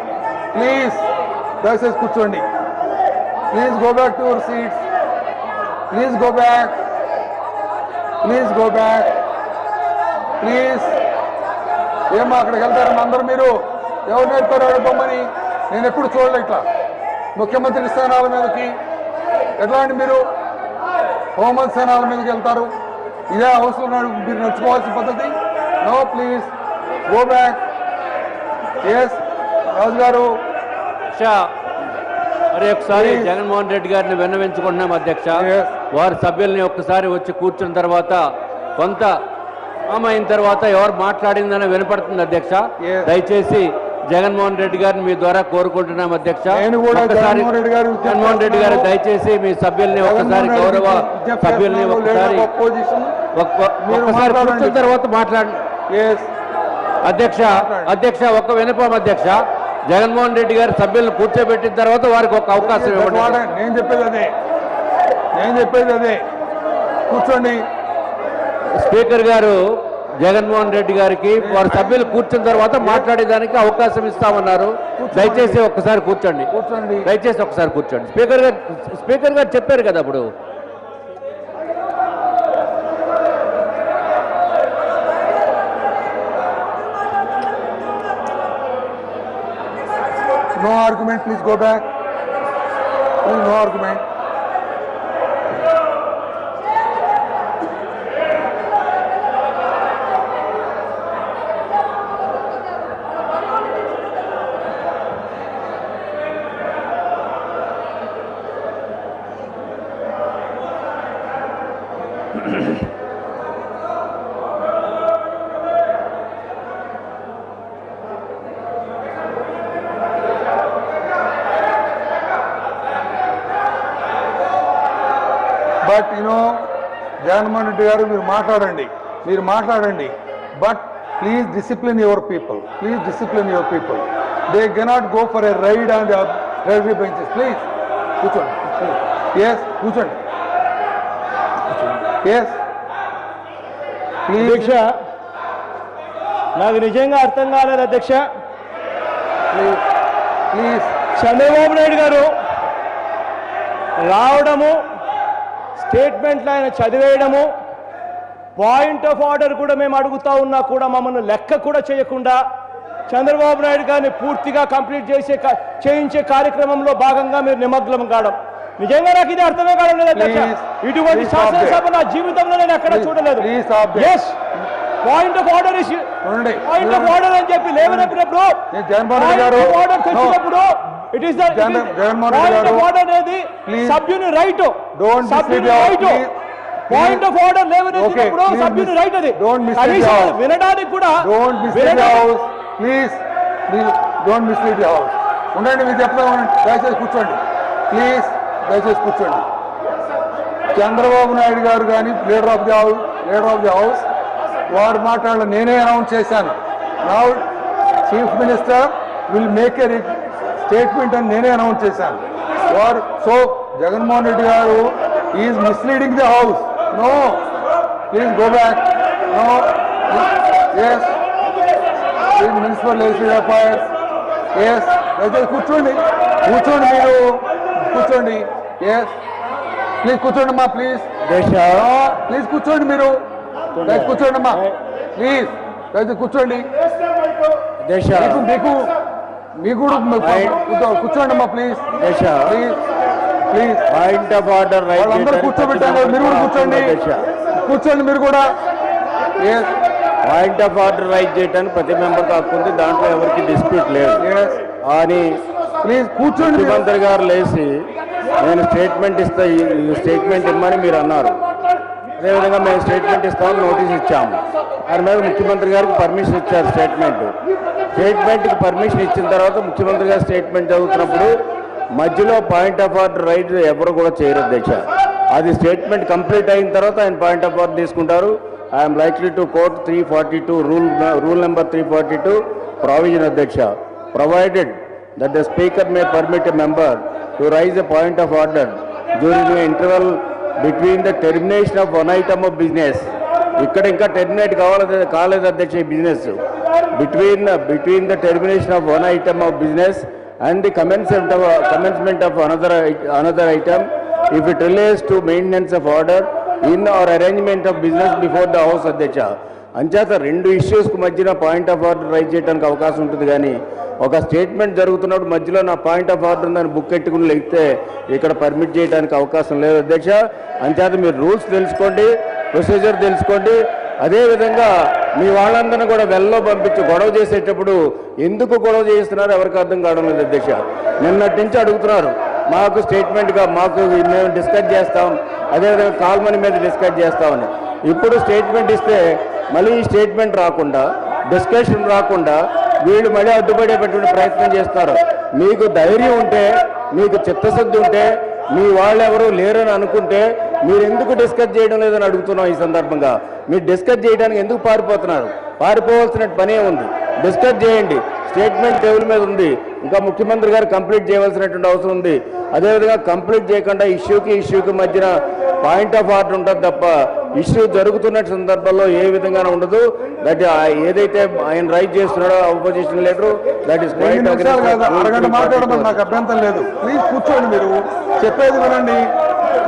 ప్లీజ్. దయచేసి కూర్చోండి. Please go back to your seats. Please go back. Please go back. Please. ఏమో అక్కడికి వెళ్తారని అందరూ మీరు ఎవరు నేర్పారు బొమ్మని? నేను ఎప్పుడు చూడలే ఇట్లా ముఖ్యమంత్రి స్థానాల మీదకి. ఎట్లా అండి మీరు హోంమంత్రి స్థానాల మీదకి వెళ్తారు? ఇదే అవసరం మీరు నడుచుకోవాల్సిన పద్ధతి? No, please go back. Yes Raju garu. మరి ఒకసారి జగన్మోహన్ రెడ్డి గారిని విన్నవించుకుంటున్నాం అధ్యక్ష. వారి సభ్యుల్ని ఒక్కసారి వచ్చి కూర్చున్న తర్వాత కొంత అయిన తర్వాత ఎవరు మాట్లాడిందని వినపడుతుంది అధ్యక్ష. దయచేసి జగన్మోహన్ రెడ్డి గారిని మీ ద్వారా కోరుకుంటున్నాం అధ్యక్ష. జగన్మోహన్ రెడ్డి గారు దయచేసి మీ సభ్యుల్ని ఒక్కసారి గౌరవ సభ్యుల్ని ఒక్కసారి కూర్చున్న తర్వాత మాట్లాడండి అధ్యక్ష. ఒక్క వినపం అధ్యక్ష. జగన్మోహన్ రెడ్డి గారి సభ్యులను కూర్చోబెట్టిన తర్వాత వారికి ఒక అవకాశం ఇవ్వండి. నేను చెప్పేది అదే. కూర్చోండి. స్పీకర్ గారు జగన్మోహన్ రెడ్డి గారికి వారి సభ్యులు కూర్చున్న తర్వాత మాట్లాడేదానికి అవకాశం ఇస్తామన్నారు. దయచేసి ఒక్కసారి కూర్చోండి. దయచేసి ఒకసారి కూర్చోండి. స్పీకర్ గారు చెప్పారు కదా అప్పుడు. No argument, please go back. Please, no argument. But Jaganmohan Reddy garu మీరు మాట్లాడండి but please discipline your people. They cannot go for a ride on the railway benches. Please కూర్చోండి. ఎస్ కూర్చోండి. Yes please. అధ్యక్ష, నాకు నిజంగా అర్థం కాలేదు అధ్యక్ష. ప్లీజ్ చంద్రబాబు నాయుడు గారు రావడము, స్టేట్మెంట్లు ఆయన చదివేయడము, పాయింట్ ఆఫ్ ఆర్డర్ కూడా మేము అడుగుతా ఉన్నా కూడా మమ్మల్ని లెక్క కూడా చేయకుండా చంద్రబాబు నాయుడు గారిని పూర్తిగా కంప్లీట్ చేయించే కార్యక్రమంలో భాగంగా మీరు నిమగ్నం కావడం. నిజంగా నాకు ఇది అర్థమే కావడం లేదు అధ్యక్ష. Please, ఇటువంటి please stop శాసనసభ నా జీవితంలో నేను ఎక్కడ Please, చూడలేదు. please stop there. Yes point of order చూడండి. పాయింట్ ఆఫ్ ఆర్డర్ అని చెప్పి లేవనెత్తినప్పుడు నేను జగన్మోహన్ రెడ్డి గారు ఆర్డర్ తెచ్చినప్పుడు it is Jaganmohan Reddy point garu of order అనేది Please, సభ్యుని రైట్ don't సభ్యుని mislead right your- point of order లేవనెత్తినప్పుడు Okay, please సభ్యుని రైట్ అది don't mislead కనీసం your- వినడానికి కూడా don't mislead the house please don't mislead the house. ఉండండి, మీరు చెప్తా ఉండండి. దయచేసి కూర్చోండి ప్లీజ్, దయచేసి కూర్చోండి. చంద్రబాబు నాయుడు గారు కానీ లీడర్ ఆఫ్ ది హౌస్ వారు మాట్లాడాలి. నేనే అనౌన్స్ చేశాను. Now chief minister will make a statement అని నేనే అనౌన్స్ చేశాను. వారు so Jaganmohan Reddy garu is misleading the house. No, please go back. No, yes municipal legislative affairs. Yes, దయచేసి కూర్చోండి మీరు కూర్చోండి. ఎస్, ప్లీజ్ కూర్చోండి అమ్మా, ప్లీజ్ ప్లీజ్ కూర్చోండి మీరు. దయచేసి కూర్చోండి అమ్మా, ప్లీజ్ దయచేసి కూర్చోండి. మీకు కూర్చోండి అమ్మా, please please please. Point of order వాళ్ళందరూ కూర్చోబెట్టాను కదా, మీరు కూడా కూర్చోండి మీరు కూడా. Yes point of order raise చేయడానికి ప్రతి మెంబర్కి హక్కు ఉంది, దాంట్లో ఎవరికి డిస్ప్యూట్ లేదు. ఎస్ కానీ ప్లీజ్ కూర్చోండి మీరు. ముఖ్యమంత్రి గారు లేచి నేను స్టేట్మెంట్ ఇస్తా, ఈ స్టేట్మెంట్ ఇమ్మని మీరు అన్నారు. అదేవిధంగా మేము స్టేట్మెంట్ ఇస్తామని నోటీస్ ఇచ్చాము. దాని మీద ముఖ్యమంత్రి గారికి పర్మిషన్ ఇచ్చారు. స్టేట్మెంట్కి పర్మిషన్ ఇచ్చిన తర్వాత ముఖ్యమంత్రి గారు స్టేట్మెంట్ చదువుతున్నప్పుడు మధ్యలో పాయింట్ ఆఫ్ ఆర్డర్ రైట్ ఎవరు కూడా చేయరు అధ్యక్ష. అది స్టేట్మెంట్ కంప్లీట్ అయిన తర్వాత ఆయన పాయింట్ ఆఫ్ ఆర్డర్ తీసుకుంటారు. I'm likely to quote 342 rule number 342 provision అధ్యక్ష. Provided that the speaker may permit a member to raise a point of order during the interval between the termination of one item of business. ఇక్కడ ఇంకా terminate కాలేదు అధ్యక్ష ఈ business. Between the termination of one item of business and the commencement of another item if it relates to maintenance of order in or arrangement of business before the house అధ్యక్ష. అంచేత రెండు ఇష్యూస్కి మధ్యన point of order raise చేయడానికి అవకాశం ఉంటుంది. కానీ ఒక statement జరుగుతున్నప్పుడు మధ్యలో నా పాయింట్ ఆఫ్ ఆర్డర్ ఉందని బుక్ ఎట్టుకుని లేకపోతే ఇక్కడ పర్మిట్ చేయడానికి అవకాశం లేదు అధ్యక్ష. అంచేత మీరు రూల్స్ తెలుసుకోండి, ప్రొసీజర్ తెలుసుకోండి. అదేవిధంగా మీ వాళ్ళందరినీ కూడా వెల్లో పంపించి గొడవ చేసేటప్పుడు ఎందుకు గొడవ చేస్తున్నారో ఎవరికి అర్థం కావడం లేదు అధ్యక్ష. నిన్నటి నుంచి అడుగుతున్నారు మాకు స్టేట్మెంట్గా మాకు మేము డిస్కస్ చేస్తాం, అదేవిధంగా కాల్ మనీ మీద డిస్కస్ చేస్తామని. ఇప్పుడు స్టేట్మెంట్ ఇస్తే మళ్ళీ ఈ స్టేట్మెంట్ రాకుండా, డిస్కషన్ రాకుండా వీళ్ళు మళ్ళీ అడ్డుపడేటటువంటి ప్రయత్నం చేస్తారు. మీకు ధైర్యం ఉంటే, మీకు చిత్తశుద్ధి ఉంటే, మీ వాళ్ళు ఎవరు లేరని అనుకుంటే మీరు ఎందుకు డిస్కస్ చేయడం లేదని అడుగుతున్నాం. ఈ సందర్భంగా మీరు డిస్కస్ చేయడానికి ఎందుకు పారిపోతున్నారు? పారిపోవాల్సిన పనే ఉంది. డిస్కస్ చేయండి. స్టేట్మెంట్ టేబుల్ మీద ఉంది. ఇంకా ముఖ్యమంత్రి గారు కంప్లీట్ చేయవలసినటువంటి అవసరం ఉంది. అదేవిధంగా కంప్లీట్ చేయకుండా ఇష్యూకి మధ్యన పాయింట్ ఆఫ్ ఆర్డర్ ఉంటుంది తప్ప ఇష్యూ జరుగుతున్న సందర్భంలో ఏ విధంగా ఉండదు. దట్ ఏదైతే ఆయన రైజ్ చేస్తున్నాడో అపోజిషన్ లీడర్ దట్ ఈస్ అరగంట మాట్లాడమని నాకు అభ్యంతరం లేదు. ప్లీజ్ కూర్చోండి, మీరు చెప్పేది వినండి.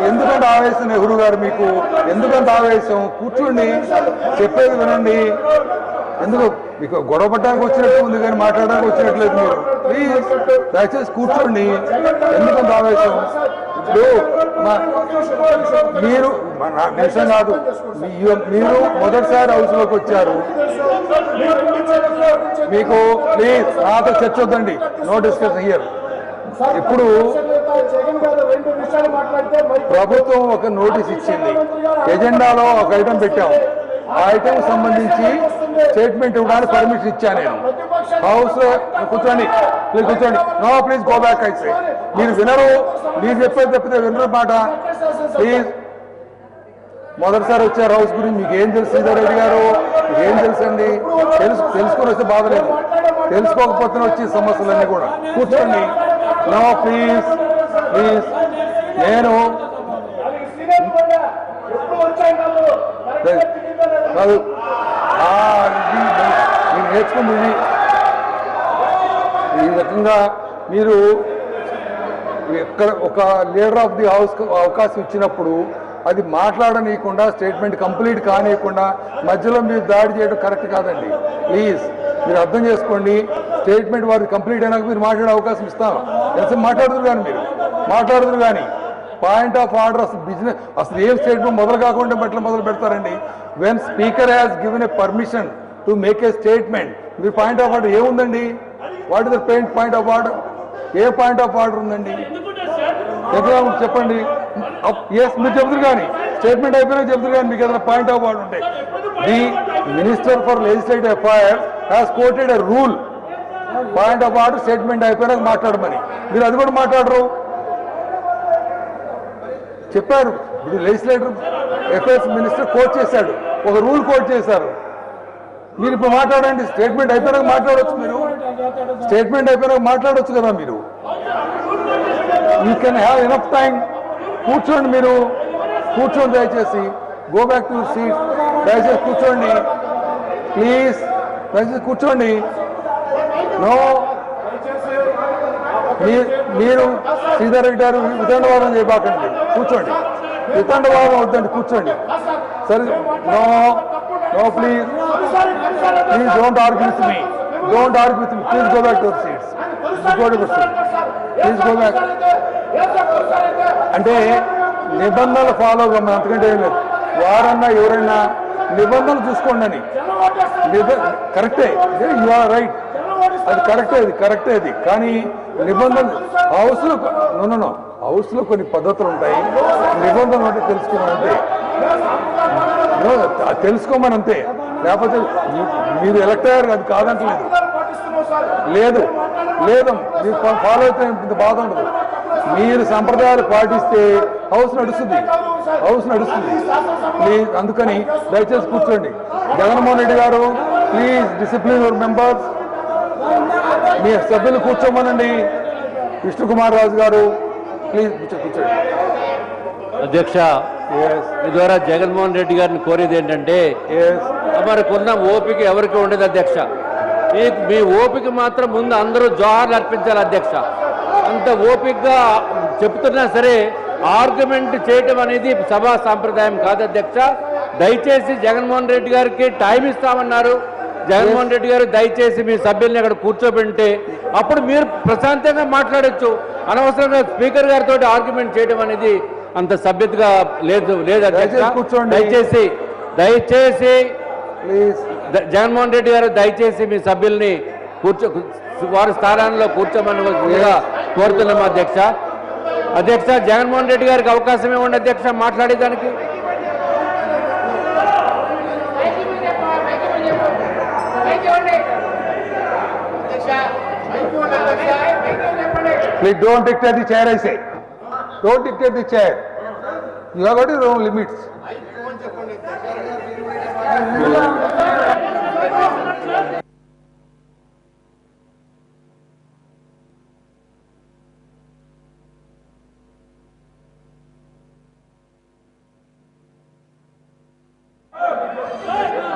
ఎందుకంటే ఆవేశం నెహ్రూ గారు, మీకు ఎందుకంత ఆవేశం? కూర్చోండి, చెప్పేది వినండి. ఎందుకు మీకు గొడవ పట్టడానికి వచ్చినట్టు ఉంది కానీ మాట్లాడడానికి వచ్చినట్లేదు. మీరు ప్లీజ్ దయచేసి కూర్చోండి. ఎందుకంత ఆవేశం? ఇప్పుడు మీరు నిమిషం కాదు, మీరు మొదటిసారి హౌస్లోకి వచ్చారు. మీకు ప్లీజ్ నాతో చర్చ వద్దండి, నో డిస్కషన్ హియర్. ఇప్పుడు ప్రభుత్వం ఒక నోటీస్ ఇచ్చింది, ఎజెండాలో ఒక ఐటమ్ పెట్టాం. ఆ ఐటమ్ సంబంధించి స్టేట్మెంట్ ఇవ్వడానికి పర్మిషన్ ఇచ్చాను నేను. హౌస్ కూర్చోండి, ప్లీజ్ కూర్చోండి. No, please go back. అయితే మీరు వినరు, మీరు చెప్పేది తప్పితే వినరు మాట. ప్లీజ్, మొదటిసారి వచ్చారు హౌస్ గురించి మీకు ఏం తెలుసు రెడ్డి గారు? మీకు ఏం తెలుసండి? తెలుసుకొని వస్తే బాధలేదు, తెలుసుకోకపోతే వచ్చే సమస్యలన్నీ కూడా. కూర్చోండి. No, please please. నేను కాదు, నేను నేర్చుకుంది ఈ రకంగా. మీరు ఎక్కడ ఒక లీడర్ ఆఫ్ ది హౌస్ అవకాశం ఇచ్చినప్పుడు అది మాట్లాడనీయకుండా, స్టేట్మెంట్ కంప్లీట్ కానియకుండా మధ్యలో మీరు దాడి చేయడం కరెక్ట్ కాదండి. ప్లీజ్ మీరు అర్థం చేసుకోండి. స్టేట్మెంట్ వారికి కంప్లీట్ అయినాక మీరు మాట్లాడే అవకాశం ఇస్తాం. ఎంత మాట్లాడుతురు కానీ, మీరు మాట్లాడుతురు కానీ పాయింట్ ఆఫ్ ఆర్డర్ అసలు బిజినెస్ అసలు ఏం స్టేట్మెంట్ మొదలు కాకుండా ఎట్లా మొదలు పెడతారండి? When speaker has given a permission to make a statement, మీరు పాయింట్ ఆఫ్ ఆర్డర్ ఏముందండి? What is the point of order? A point of order ఉందండి? ఎక్కడ చెప్పండి. ఎస్ మీరు చెబుతారు కానీ స్టేట్మెంట్ అయిపోయినా చెబుతారు కానీ మీకు ఏదైనా పాయింట్ ఆఫ్ ఆర్డర్ ఉంటాయి. The minister for legislative affairs has quoted a rule, point of order statement అయిపోయినాక మాట్లాడమని. మీరు అది కూడా మాట్లాడరు. చెప్పారు ఇప్పుడు లెజిస్లేటివ్ అఫైర్స్ మినిస్టర్ కోట్ చేశాడు, ఒక రూల్ కోట్ చేశారు. మీరు ఇప్పుడు మాట్లాడండి, స్టేట్మెంట్ అయిపోయినాక మాట్లాడవచ్చు. మీరు స్టేట్మెంట్ అయిపోయినాక మాట్లాడవచ్చు కదా. మీరు you can have enough time. కూర్చోండి, మీరు కూర్చోండి దయచేసి. Go back to seat. దయచేసి కూర్చోండి ప్లీజ్, దయచేసి కూర్చోండి. నో, మీరు శ్రీధర్ రెడ్డి గారు వితండవాదం చేయబాకండి, కూర్చోండి. వితండవాదం వద్దండి, కూర్చోండి. సరే, no no please please don't argue with me, don't argue with me. Please go back to your seats. Please go back. అంటే నిబంధనలు ఫాలో కమ్మని, అంతకంటే ఏం లేదు. వారన్నా ఎవరైనా నిబంధనలు చూసుకోండి అని. కరెక్టే, యు ఆర్ రైట్, అది కరెక్టే అది. కానీ నిబంధనలు హౌస్లో హౌస్లో కొన్ని పద్ధతులు ఉంటాయి, నిబంధనలు అంటే తెలుసుకోమని అంతే. లేకపోతే మీరు ఎలక్ట్ అయ్యారు, అది కాదంటలేదు. లేదు మీరు ఫాలో అయితే ఇంత బాధ ఉండదు. మీరు సంప్రదాయాలు పాటిస్తే హౌస్ నడుస్తుంది. ప్లీజ్, అందుకని దయచేసి కూర్చోండి. జగన్మోహన్ రెడ్డి గారు ప్లీజ్ డిసిప్లిన్ యువర్ మెంబర్స్. మీ సభ్యులు కూర్చోమనండి. విష్ణుకుమార్ రాజు గారు ప్లీజ్ కూర్చోండి. అధ్యక్ష, మీ ద్వారా జగన్మోహన్ రెడ్డి గారిని కోరేది ఏంటంటే, మనకున్న ఓపిక ఎవరికి ఉండదు అధ్యక్ష. మీ ఓపిక మాత్రం ముందు అందరూ జోహార్లు అర్పించాలి అధ్యక్ష. అంత ఓపికగా చెప్తున్నా సరే ఆర్గ్యుమెంట్ చేయటం అనేది సభా సాంప్రదాయం కాదు అధ్యక్ష. దయచేసి జగన్మోహన్ రెడ్డి గారికి టైం ఇస్తామన్నారు. జగన్మోహన్ రెడ్డి గారు దయచేసి మీ సభ్యుల్ని అక్కడ కూర్చోబెట్టే అప్పుడు మీరు ప్రశాంతంగా మాట్లాడొచ్చు. అనవసరంగా స్పీకర్ గారితో ఆర్గ్యుమెంట్ చేయడం అనేది అంత సభ్యతగా లేదు అధ్యక్ష. దయచేసి జగన్మోహన్ రెడ్డి గారు దయచేసి మీ సభ్యుల్ని వారి స్థానాల్లో కూర్చోమని కోరుతున్నాం అధ్యక్ష. జగన్మోహన్ రెడ్డి గారికి అవకాశం ఇవ్వండి అధ్యక్ష మాట్లాడేదానికి. Please don't dictate the chair, I say. Don't dictate the chair. You have got your own limits.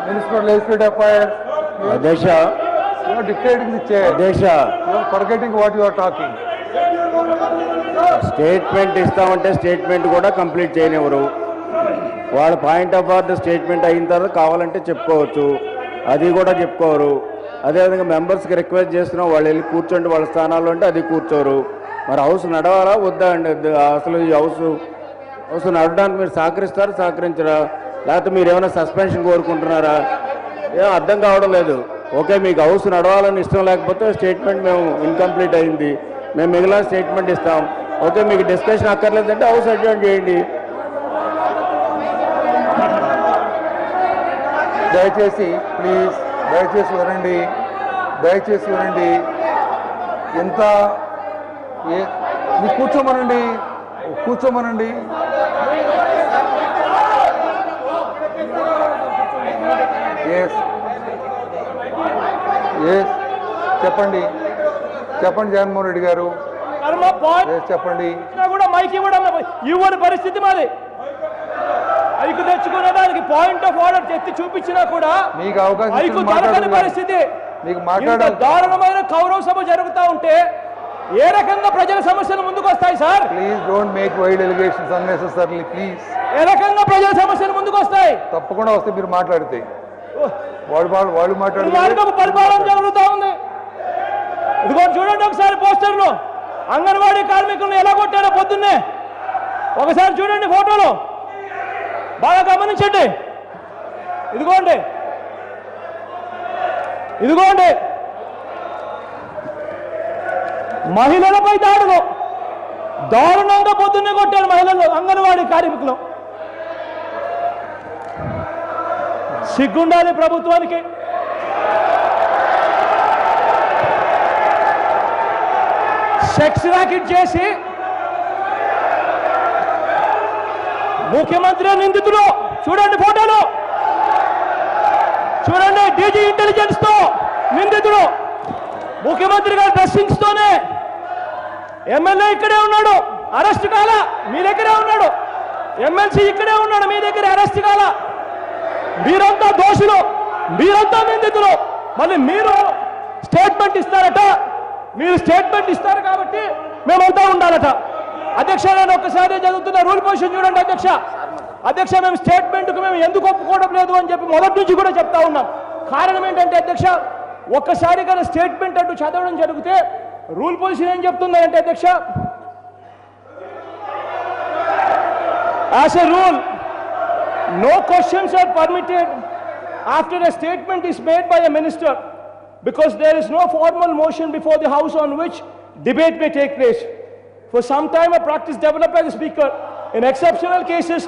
Minister of Legislative Affairs. అధ్యక్ష, You are dictating the chair. అధ్యక్ష, You are forgetting what you are talking. Statement ఇస్తామంటే statement కూడా complete చేయనివ్వరు. వాళ్ళ point of order statement అయిన తర్వాత కావాలంటే చెప్పుకోవచ్చు, అది కూడా చెప్పుకోరు. అదేవిధంగా మెంబర్స్కి రిక్వెస్ట్ చేస్తున్నాం, వాళ్ళు వెళ్ళి కూర్చోండి వాళ్ళ స్థానాల్లో అంటే అది కూర్చోరు. మరి హౌస్ నడవాలా వద్దా అండి? అసలు ఈ హౌస్ నడవడానికి మీరు సహకరించరా? లేకపోతే మీరు ఏమైనా సస్పెన్షన్ కోరుకుంటున్నారా? ఏం అర్థం కావడం లేదు. ఓకే, మీకు హౌస్ నడవాలని ఇష్టం లేకపోతే స్టేట్మెంట్ మేము ఇన్కంప్లీట్ అయింది, మేము మిగిలిన స్టేట్మెంట్ ఇస్తాం. ఓకే, మీకు డిస్కషన్ అక్కర్లేదంటే హౌస్ అడ్జాయిన్ చేయండి. దయచేసి ప్లీజ్, దయచేసి వినండి. ఎంత మీకు కూర్చోమనండి. ఎస్ చెప్పండి జగన్మోహన్ రెడ్డి గారు చెప్పండి. కూడా మైక్ ఇవ్వని పరిస్థితి మాది. ఐకు తెచ్చుకునే దానికి పాయింట్ ఆఫ్ ఆర్డర్ ఎత్తి చూపించినా కూడా మీకు అవకాశం దొరకని పరిస్థితి. మీకు మాట్లాడాలి. దారుణమైన కౌరవ సభ జరుగుతూ ఉంటే ఏ రకంగా ప్రజల సమస్యలు ముందుకు వస్తాయి sir? Please don't make wide allegations unnecessarily please. ఏ రకంగా ప్రజల సమస్యలు ముందుకు వస్తాయి? తప్పకుండా వస్తే మీరు మాట్లాడితే వాళ్ళు మాట్లాడి పరిపాలన జరుగుతూ ఉంది. ఇదిగో చూడండి ఒకసారి పోస్టర్లు. అంగన్వాడీ కార్మికులను ఎలా కొట్టారో పొద్దున్నే ఒకసారి చూడండి ఫోటోలో, బాగా గమనించండి. ఇదిగోండి ఇదిగోండి మహిళలపై దాడులు దారుణంగా పొద్దున్నే కొట్టారు మహిళలు, అంగన్వాడీ కార్మికులు. సిగ్గుండాలి ప్రభుత్వానికి. సెక్స్ ర్యాకెట్ చేసి ముఖ్యమంత్రి నిందితుడు. చూడండి ఫోటోలు, చూడండి డీజీ ఇంటెలిజెన్స్ తో నిందితుడు. ముఖ్యమంత్రి గారి డ్రెస్సింగ్స్ తోనే ఎమ్మెల్యే ఇక్కడే ఉన్నాడు, అరెస్ట్ కాల, మీ దగ్గరే ఉన్నాడు. ఎమ్మెల్సీ ఇక్కడే ఉన్నాడు, మీ దగ్గర అరెస్ట్ కాల. మీరంతా దోషులు, మీరంతా నిందితులు. మళ్ళీ మీరు స్టేట్మెంట్ ఇస్తారట, మీరు స్టేట్మెంట్ ఇస్తారు కాబట్టి మేమంతా ఉండాలట. అధ్యక్ష, నేను ఒక్కసారి చదువుతున్న రూల్ పొజిషన్ చూడండి అధ్యక్ష. అధ్యక్ష, మేము స్టేట్మెంట్కు మేము ఎందుకు ఒప్పుకోవడం లేదు అని చెప్పి మొదటి నుంచి కూడా చెప్తా ఉన్నాం. కారణం ఏంటంటే అధ్యక్ష, ఒక్కసారి కానీ స్టేట్మెంట్ అంటూ చదవడం జరిగితే రూల్ పొజిషన్ ఏం చెప్తుందంటే అధ్యక్ష, as a rule no questions are permitted after a statement is made by a minister because there is no formal motion before the house on which debate may take place. For some time a practice developed by the speaker in exceptional cases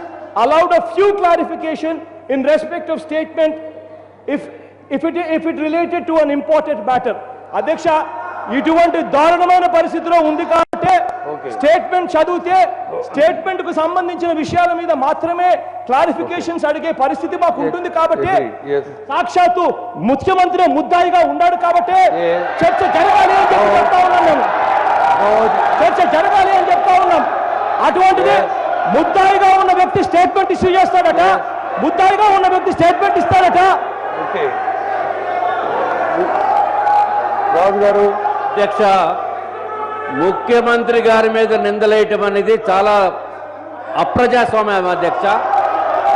allowed a few clarification in respect of statement if it related to an important matter. అధ్యక్ష, ఇటువంటి దారుణమైన పరిస్థితిలో ఉంది కాబట్టి statement చదివితే statement కు సంబంధించిన విషయాల మీద మాత్రమే క్లారిఫికేషన్స్ అడిగే పరిస్థితి మాకు ఉంటుంది. కాబట్టి సాక్షాత్తు ముఖ్యమంత్రి ముద్దాయిగా ఉన్నాడు కాబట్టి చర్చ జరగాలి అని చెప్పి చెప్తా ఉన్నాం. మేము చర్చ జరగాలి అని చెప్తా ఉన్నాం. అటువంటిది ముద్దాయిగా ఉన్న వ్యక్తి స్టేట్మెంట్ ఇష్యూ చేస్తాడట, ముద్దాయిగా ఉన్న వ్యక్తి స్టేట్మెంట్ ఇస్తాడట. రాజు గారు. అధ్యక్ష, ముఖ్యమంత్రి గారి మీద నిందలేయటం అనేది చాలా అప్రజాస్వామ్యం అధ్యక్ష.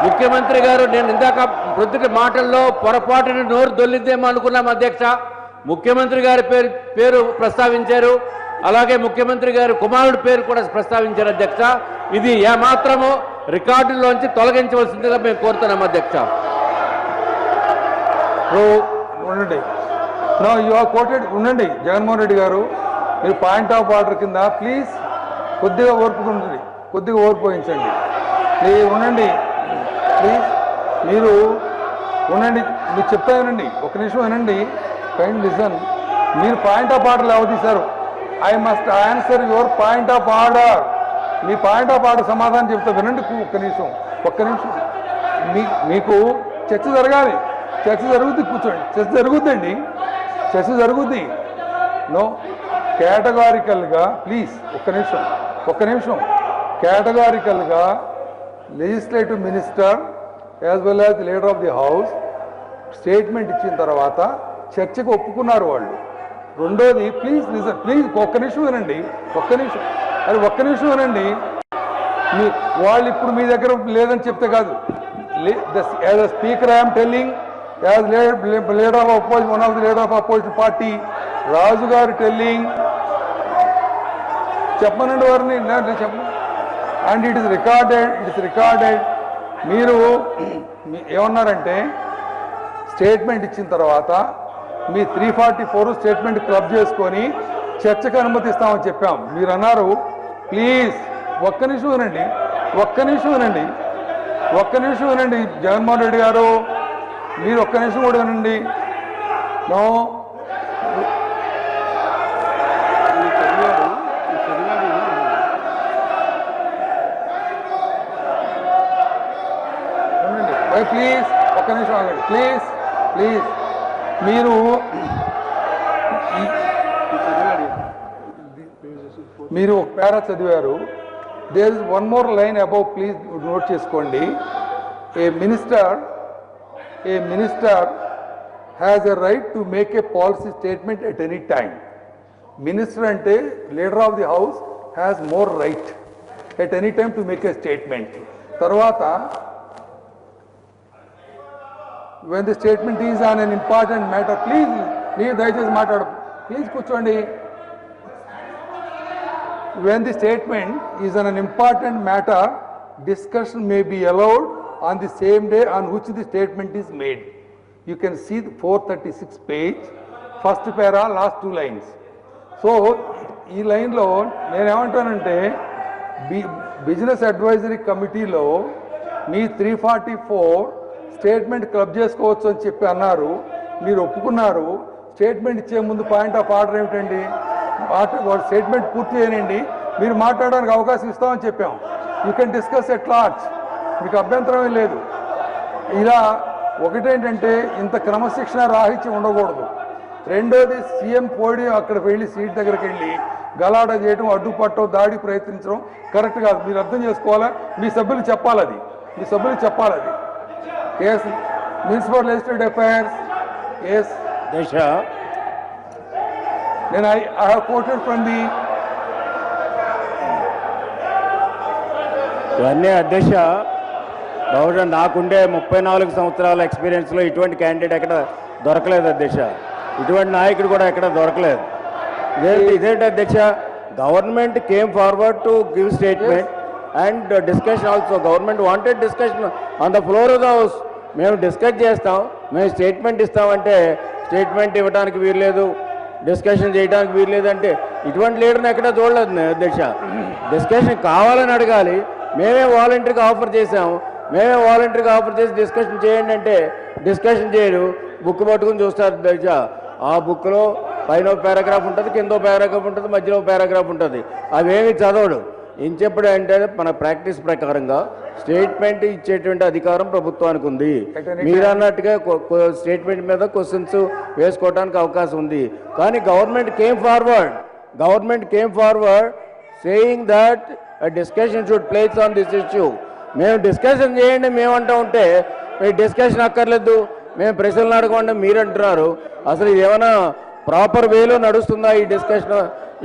ముఖ్యమంత్రి గారు, నేను ఇందాక ప్రొద్దుటి మాటల్లో పొరపాటుని నోరు దొల్లిద్దేమో అనుకున్నాం అధ్యక్ష. ముఖ్యమంత్రి గారి పేరు ప్రస్తావించారు, అలాగే ముఖ్యమంత్రి గారి కుమారుడి పేరు కూడా ప్రస్తావించారు అధ్యక్ష. ఇది ఏమాత్రము రికార్డుల్లోంచి తొలగించవలసిందిగా మేము కోరుతున్నాం అధ్యక్ష. ఉండండి, యు ఆర్ కోటెడ్. ఉండండి జగన్మోహన్ రెడ్డి గారు, మీరు పాయింట్ ఆఫ్ ఆర్డర్ కింద ప్లీజ్ కొద్దిగా ఓర్పుకుంటుంది, కొద్దిగా ఓర్పు వహించండి. ఉండండి ప్లీజ్, మీరు ఉండండి, మీరు చెప్తా వినండి, ఒక నిమిషం వినండి. Kind listen. మీరు పాయింట్ ఆఫ్ ఆర్డర్ అవతీశారు. I must answer your point of order. మీ పాయింట్ ఆఫ్ ఆర్డర్ సమాధానం చెప్తా వినండి. ఒక్క నిమిషం. మీకు చర్చ జరగాలి, చర్చ జరుగుద్ది, కూర్చోండి. చర్చ జరుగుద్దండి, చర్చ జరుగుద్ది. నో, కేటగారికల్గా ప్లీజ్ ఒక్క నిమిషం కేటగారికల్గా legislative minister as well as leader of the house statement ఇచ్చిన తర్వాత చర్చకు ఒప్పుకున్నారు వాళ్ళు. రెండోది ప్లీజ్ లిజన్, ప్లీజ్ ఒక్క నిమిషం వినండి, ఒక్క నిమిషం వినండి. వాళ్ళు ఇప్పుడు మీ దగ్గర లేదని చెప్తే కాదు. As a speaker I'm telling, as leader of opposition, one of the leader of opposition party, Raju garu telling, చెప్పనండి వారిని చెప్పండి. And it is recorded. మీరు ఏమన్నారంటే స్టేట్మెంట్ ఇచ్చిన తర్వాత మీ 344 స్టేట్మెంట్ క్లబ్ చేసుకొని చర్చకు అనుమతిస్తామని చెప్పాం. మీరు అన్నారు ప్లీజ్ ఒక్క నిమిషం వినండి జగన్మోహన్ రెడ్డి గారు, మీరు ఒక్క నిమిషం కూడా వినండి. నో, ప్లీజ్ ఒక్క నిమిషం ఆగండి ప్లీజ్. మీరు ఒక పేరా చదివారు. There is one more line above, please note చేసుకోండి. A minister has a right to make a policy statement at any time. Minister ante leader of the house has more right at any time to make a statement. Tarvata, when the statement is on an important matter, please దయచేసి మాట్లాడు, please కూర్చోండి. when the statement is on an important matter, discussion may be allowed on the same day on which the statement is made. You can see the 436 page, first para, last 2 lines. So ఈ లైన్లో నేనేమంటానంటే business advisory కమిటీలో మీ 344 statement club చేసుకోవచ్చు అని చెప్పి అన్నారు, మీరు ఒప్పుకున్నారు. స్టేట్మెంట్ ఇచ్చే ముందు పాయింట్ ఆఫ్ ఆర్డర్ ఏమిటండి? వాడు స్టేట్మెంట్ పూర్తి చేయనండి, మీరు మాట్లాడడానికి అవకాశం ఇస్తామని చెప్పాం. You can discuss at large, మీకు అభ్యంతరమే లేదు. ఇలా ఒకటేంటంటే ఇంత క్రమశిక్షణ రాహిత్యం ఉండకూడదు. రెండోది సీఎం పోడియం అక్కడికి వెళ్ళి సీట్ దగ్గరికి వెళ్ళి గలాడ చేయడం, అడ్డుపట్టడం, దాడి ప్రయత్నించడం కరెక్ట్ కాదు. మీరు అర్థం చేసుకోవాలా, మీ సభ్యులు చెప్పాలది, మీ సభ్యులు చెప్పాలది. Yes municipal legislative affairs, yes దశ నేను I have quoted from the ఇవన్నీ అధ్యక్ష. బహుశా నాకుండే 34 సంవత్సరాల ఎక్స్పీరియన్స్లో ఇటువంటి క్యాండిడేట్ ఎక్కడ దొరకలేదు అధ్యక్ష, ఇటువంటి నాయకుడు కూడా ఎక్కడ దొరకలేదు. ఇదేంటి అధ్యక్ష, government came forward to give statement and discussion also. Government wanted discussion on the floor of the house. మేము డిస్కస్ చేస్తాం, మేము స్టేట్మెంట్ ఇస్తామంటే స్టేట్మెంట్ ఇవ్వడానికి వీల్లేదు, డిస్కషన్ చేయడానికి వీల్లేదంటే ఇటువంటి లీడర్ని ఎక్కడ చూడలేదు అధ్యక్ష. డిస్కషన్ కావాలని అడగాలి. మేమే వాలంటరీగా ఆఫర్ చేసాము, మేమే వాలంటరీగా ఆఫర్ చేసి డిస్కషన్ చేయండి అంటే డిస్కషన్ చేయరు, బుక్ పట్టుకుని చూస్తారు అధ్యక్ష. ఆ బుక్లో పైన పారాగ్రాఫ్ ఉంటుంది, కింద పారాగ్రాఫ్ ఉంటుంది, మధ్యలో పారాగ్రాఫ్ ఉంటుంది, అవేమి చదవడు. ఏం చెప్పడం అంటే మన ప్రాక్టీస్ ప్రకారంగా స్టేట్మెంట్ ఇచ్చేటువంటి అధికారం ప్రభుత్వానికి ఉంది. మీరు అన్నట్టుగా స్టేట్మెంట్ మీద క్వశ్చన్స్ వేసుకోవడానికి అవకాశం ఉంది. కానీ government came forward saying that discussion should place on this issue. మేము డిస్కషన్ చేయండి మేమంటా ఉంటే మీరు డిస్కషన్ అక్కర్లేదు, మేము ప్రశ్నలు అడగమంటే మీరు అంటున్నారు. అసలు ఇది ఏమైనా ప్రాపర్ వేలో నడుస్తుందా ఈ డిస్కషన్,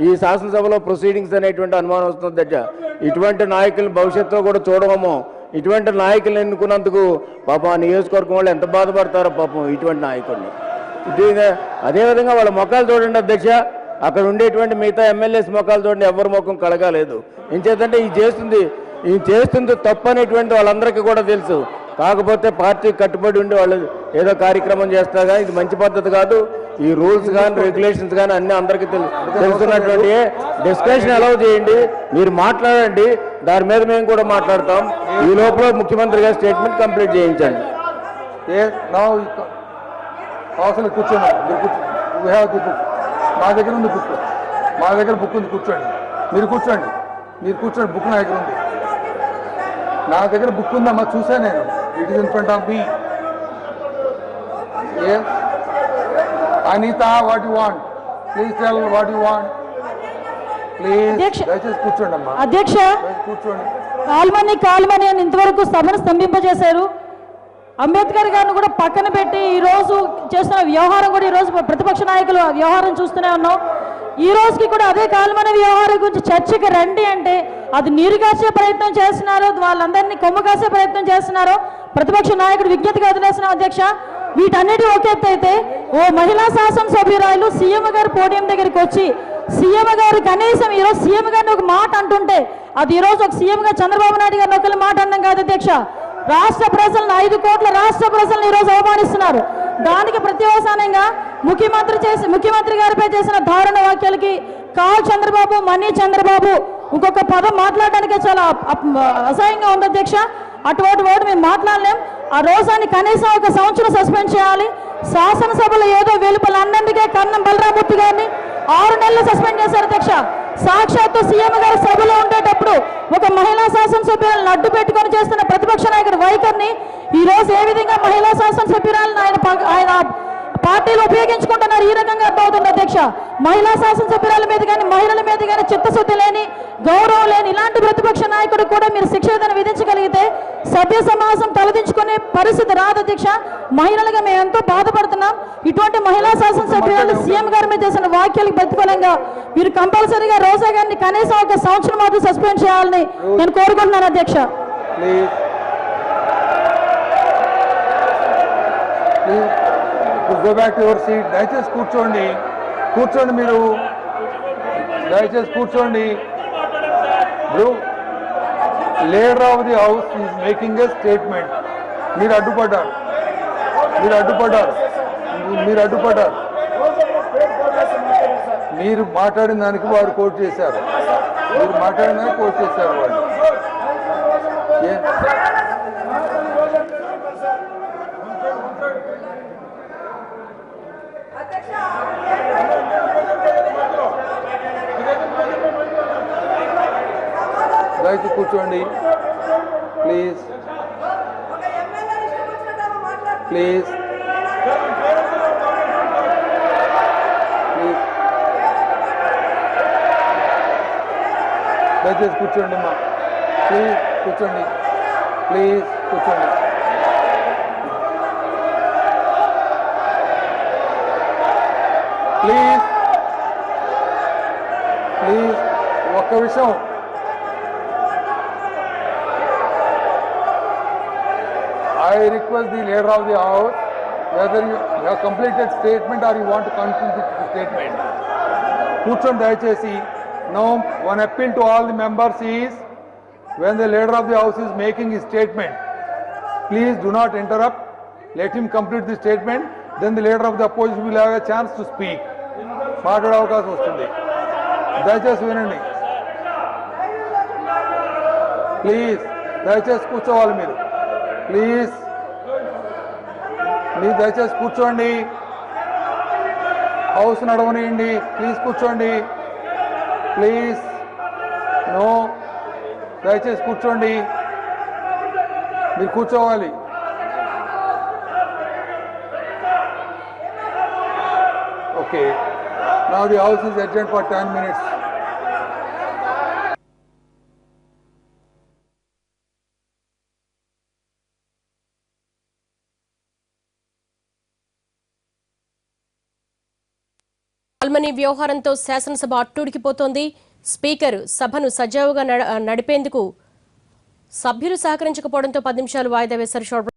ఈ శాసనసభలో ప్రొసీడింగ్స్ అనేటువంటి అనుమానం వస్తుంది అధ్యక్ష. ఇటువంటి నాయకులు భవిష్యత్తులో కూడా చూడమో. ఇటువంటి నాయకులను ఎన్నుకున్నందుకు పాపం ఆ నియోజకవర్గం వాళ్ళు ఎంత బాధపడతారో పాపం ఇటువంటి నాయకుడిని. అదేవిధంగా వాళ్ళ మొక్కలు చూడండి అధ్యక్ష, అక్కడ ఉండేటువంటి మిగతా ఎమ్మెల్యేస్ మొక్కలు చూడండి, ఎవరి ముఖం కలగాలేదు. ఏం చేద్దంటే ఈ చేస్తుంది తప్పు అనేటువంటి వాళ్ళందరికీ కూడా తెలుసు. కాకపోతే పార్టీ కట్టుబడి ఉండి వాళ్ళు ఏదో కార్యక్రమం చేస్తారు, కానీ ఇది మంచి పద్ధతి కాదు. ఈ రూల్స్ కానీ రెగ్యులేషన్స్ కానీ అన్ని అందరికీ తెలుసుకున్నటువంటి డిస్కషన్ అలౌ చేయండి, మీరు మాట్లాడండి, దాని మీద మేము కూడా మాట్లాడతాం. ఈ లోపల ముఖ్యమంత్రి గారి స్టేట్మెంట్ కంప్లీట్ చేయించండి. అవసరం కూర్చోండి, మా దగ్గర ఉంది బుక్, మా దగ్గర బుక్ ఉంది, కూర్చోండి, మీరు కూర్చోండి, బుక్ నా దగ్గర ఉంది, నా దగ్గర బుక్ ఉందమ్మా, చూసాను నేను. It is in front of me. Anitha, what you want? Please tell what you want. Please దయచేసి కూర్చోండి అమ్మా. అధ్యక్ష, కూర్చోండి. కాల్మని అని ఇంతవరకు సభను స్తంభింపజేశారు. అంబేద్కర్ గారిని కూడా పక్కన పెట్టి ఈ రోజు చేస్తున్న వ్యవహారం కూడా ఈ రోజు ప్రతిపక్ష నాయకులు వ్యవహారం చూస్తూనే ఉన్నాం. ఈ రోజుకి కూడా అదే కాల్మని వ్యవహారం గురించి చర్చకి రండి అంటే అది నీరు కాసే ప్రయత్నం చేస్తున్నారు, వాళ్ళందరినీ కొమ్ము కాసే ప్రయత్నం చేస్తున్నారు. ప్రతిపక్ష నాయకుడు విజ్ఞతగా వదిలేసిన అధ్యక్ష, వీటన్నిటి ఒక ఎత్తు అయితే ఓ మహిళా శాసనసభ్యురాలు సీఎం గారు పోడియం దగ్గరికి వచ్చి సీఎం గారు కనీసం ఈరోజు సీఎం గారిని ఒక మాట అంటుంటే అది ఈరోజు ఒక సీఎంగా చంద్రబాబు నాయుడు గారిని ఒకరి మాట అన్నాం కాదు అధ్యక్ష. రాష్ట్ర ప్రజలను 5 కోట్ల రాష్ట్ర ప్రజలను ఈరోజు అవమానిస్తున్నారు. దానికి ప్రత్యవసానంగా ముఖ్యమంత్రి గారిపై చేసిన దారుణ వ్యాఖ్యలకి కాల్ చంద్రబాబు, మనీ చంద్రబాబు ఇంకొక పదం మాట్లాడడానికే చాలా అసహ్యంగా ఉంది అధ్యక్ష. అటువంటి వాడు మేము మాట్లాడలేం. ఆ రోజాన్ని కనీసం 1 సంవత్సరం సస్పెండ్ చేయాలి. శాసనసభలో ఏదో వెలుపలన్నందుకే కన్నం బలరామూర్తి గారిని 6 నెలలు సస్పెండ్ చేశారు అధ్యక్ష. సాక్షాత్తు సీఎం గారు సభలో ఉండేటప్పుడు ఒక మహిళా శాసనసభ్యులను అడ్డు పెట్టుకొని చేస్తున్న ప్రతిపక్ష నాయకుడు వైఖరిని ఈ రోజు ఏ విధంగా మహిళా శాసనసభ్యురాలను ఆయన పార్టీలు ఉపయోగించుకుంటున్నారు ఈ రకంగా అర్థమవుతుంది అధ్యక్ష. మహిళా శాసనసభ్యురాల మీద కానీ మహిళల మీద కానీ చిత్తశుద్ధి లేని, గౌరవం లేని ఇలాంటి ప్రతిపక్ష నాయకుడు కూడా మీరు శిక్ష విధించగలిగితే సభ్య సమాజం తలదించుకునే పరిస్థితి రాదు అధ్యక్ష. మహిళలుగా మేము ఎంతో బాధపడుతున్నాం. ఇటువంటి మహిళా శాసనసభ్యురాలు సీఎం గారి మీద చేసిన వ్యాఖ్యలకు ప్రతిఫలంగా మీరు కంపల్సరీగా రోజా గారిని కనీసం 1 సంవత్సరం మాత్రం సస్పెండ్ చేయాలని నేను కోరుకుంటున్నాను అధ్యక్ష. Go back to your seat. దయచేసి కూర్చోండి, మీరు దయచేసి కూర్చోండి. ఇప్పుడు leader of the house is making a statement. మీరు అడ్డుపడ్డారు. మీరు మాట్లాడిన దానికి వారు కోట్ చేశారు. వాళ్ళు దయచేసి కూర్చోండి ప్లీజ్. దయచేసి కూర్చోండి అమ్మా. ప్లీజ్ కూర్చోండి. ప్లీజ్ ఒక్క విషయం, I request the leader of the house whether you have completed statement or you want to conclude the statement. కూర్చోండి దయచేసి. Now one appeal to all the members is when the leader of the house is making his statement, please do not interrupt. Let him complete the statement. Then the leader of the opposition will have a chance to speak. మాట్లాడే అవకాశం వస్తుంది. దయచేసి వినండి please. దయచేసి కూర్చోవాలి మీరు. Please దయచేసి కూర్చోండి. హౌస్ నడవనియండి. ప్లీజ్ కూర్చోండి. నో, దయచేసి కూర్చోండి. మీరు కూర్చోవాలి. Okay, now the house is adjourned for 10 minutes. ఆల్మనీ వ్యవహారంతో శాసనసభ అట్టుడికిపోతోంది. స్పీకర్ సభను సజావుగా నడిపేందుకు సభ్యులు సహకరించకపోవడంతో 10 నిమిషాలు వాయిదా వేశారు.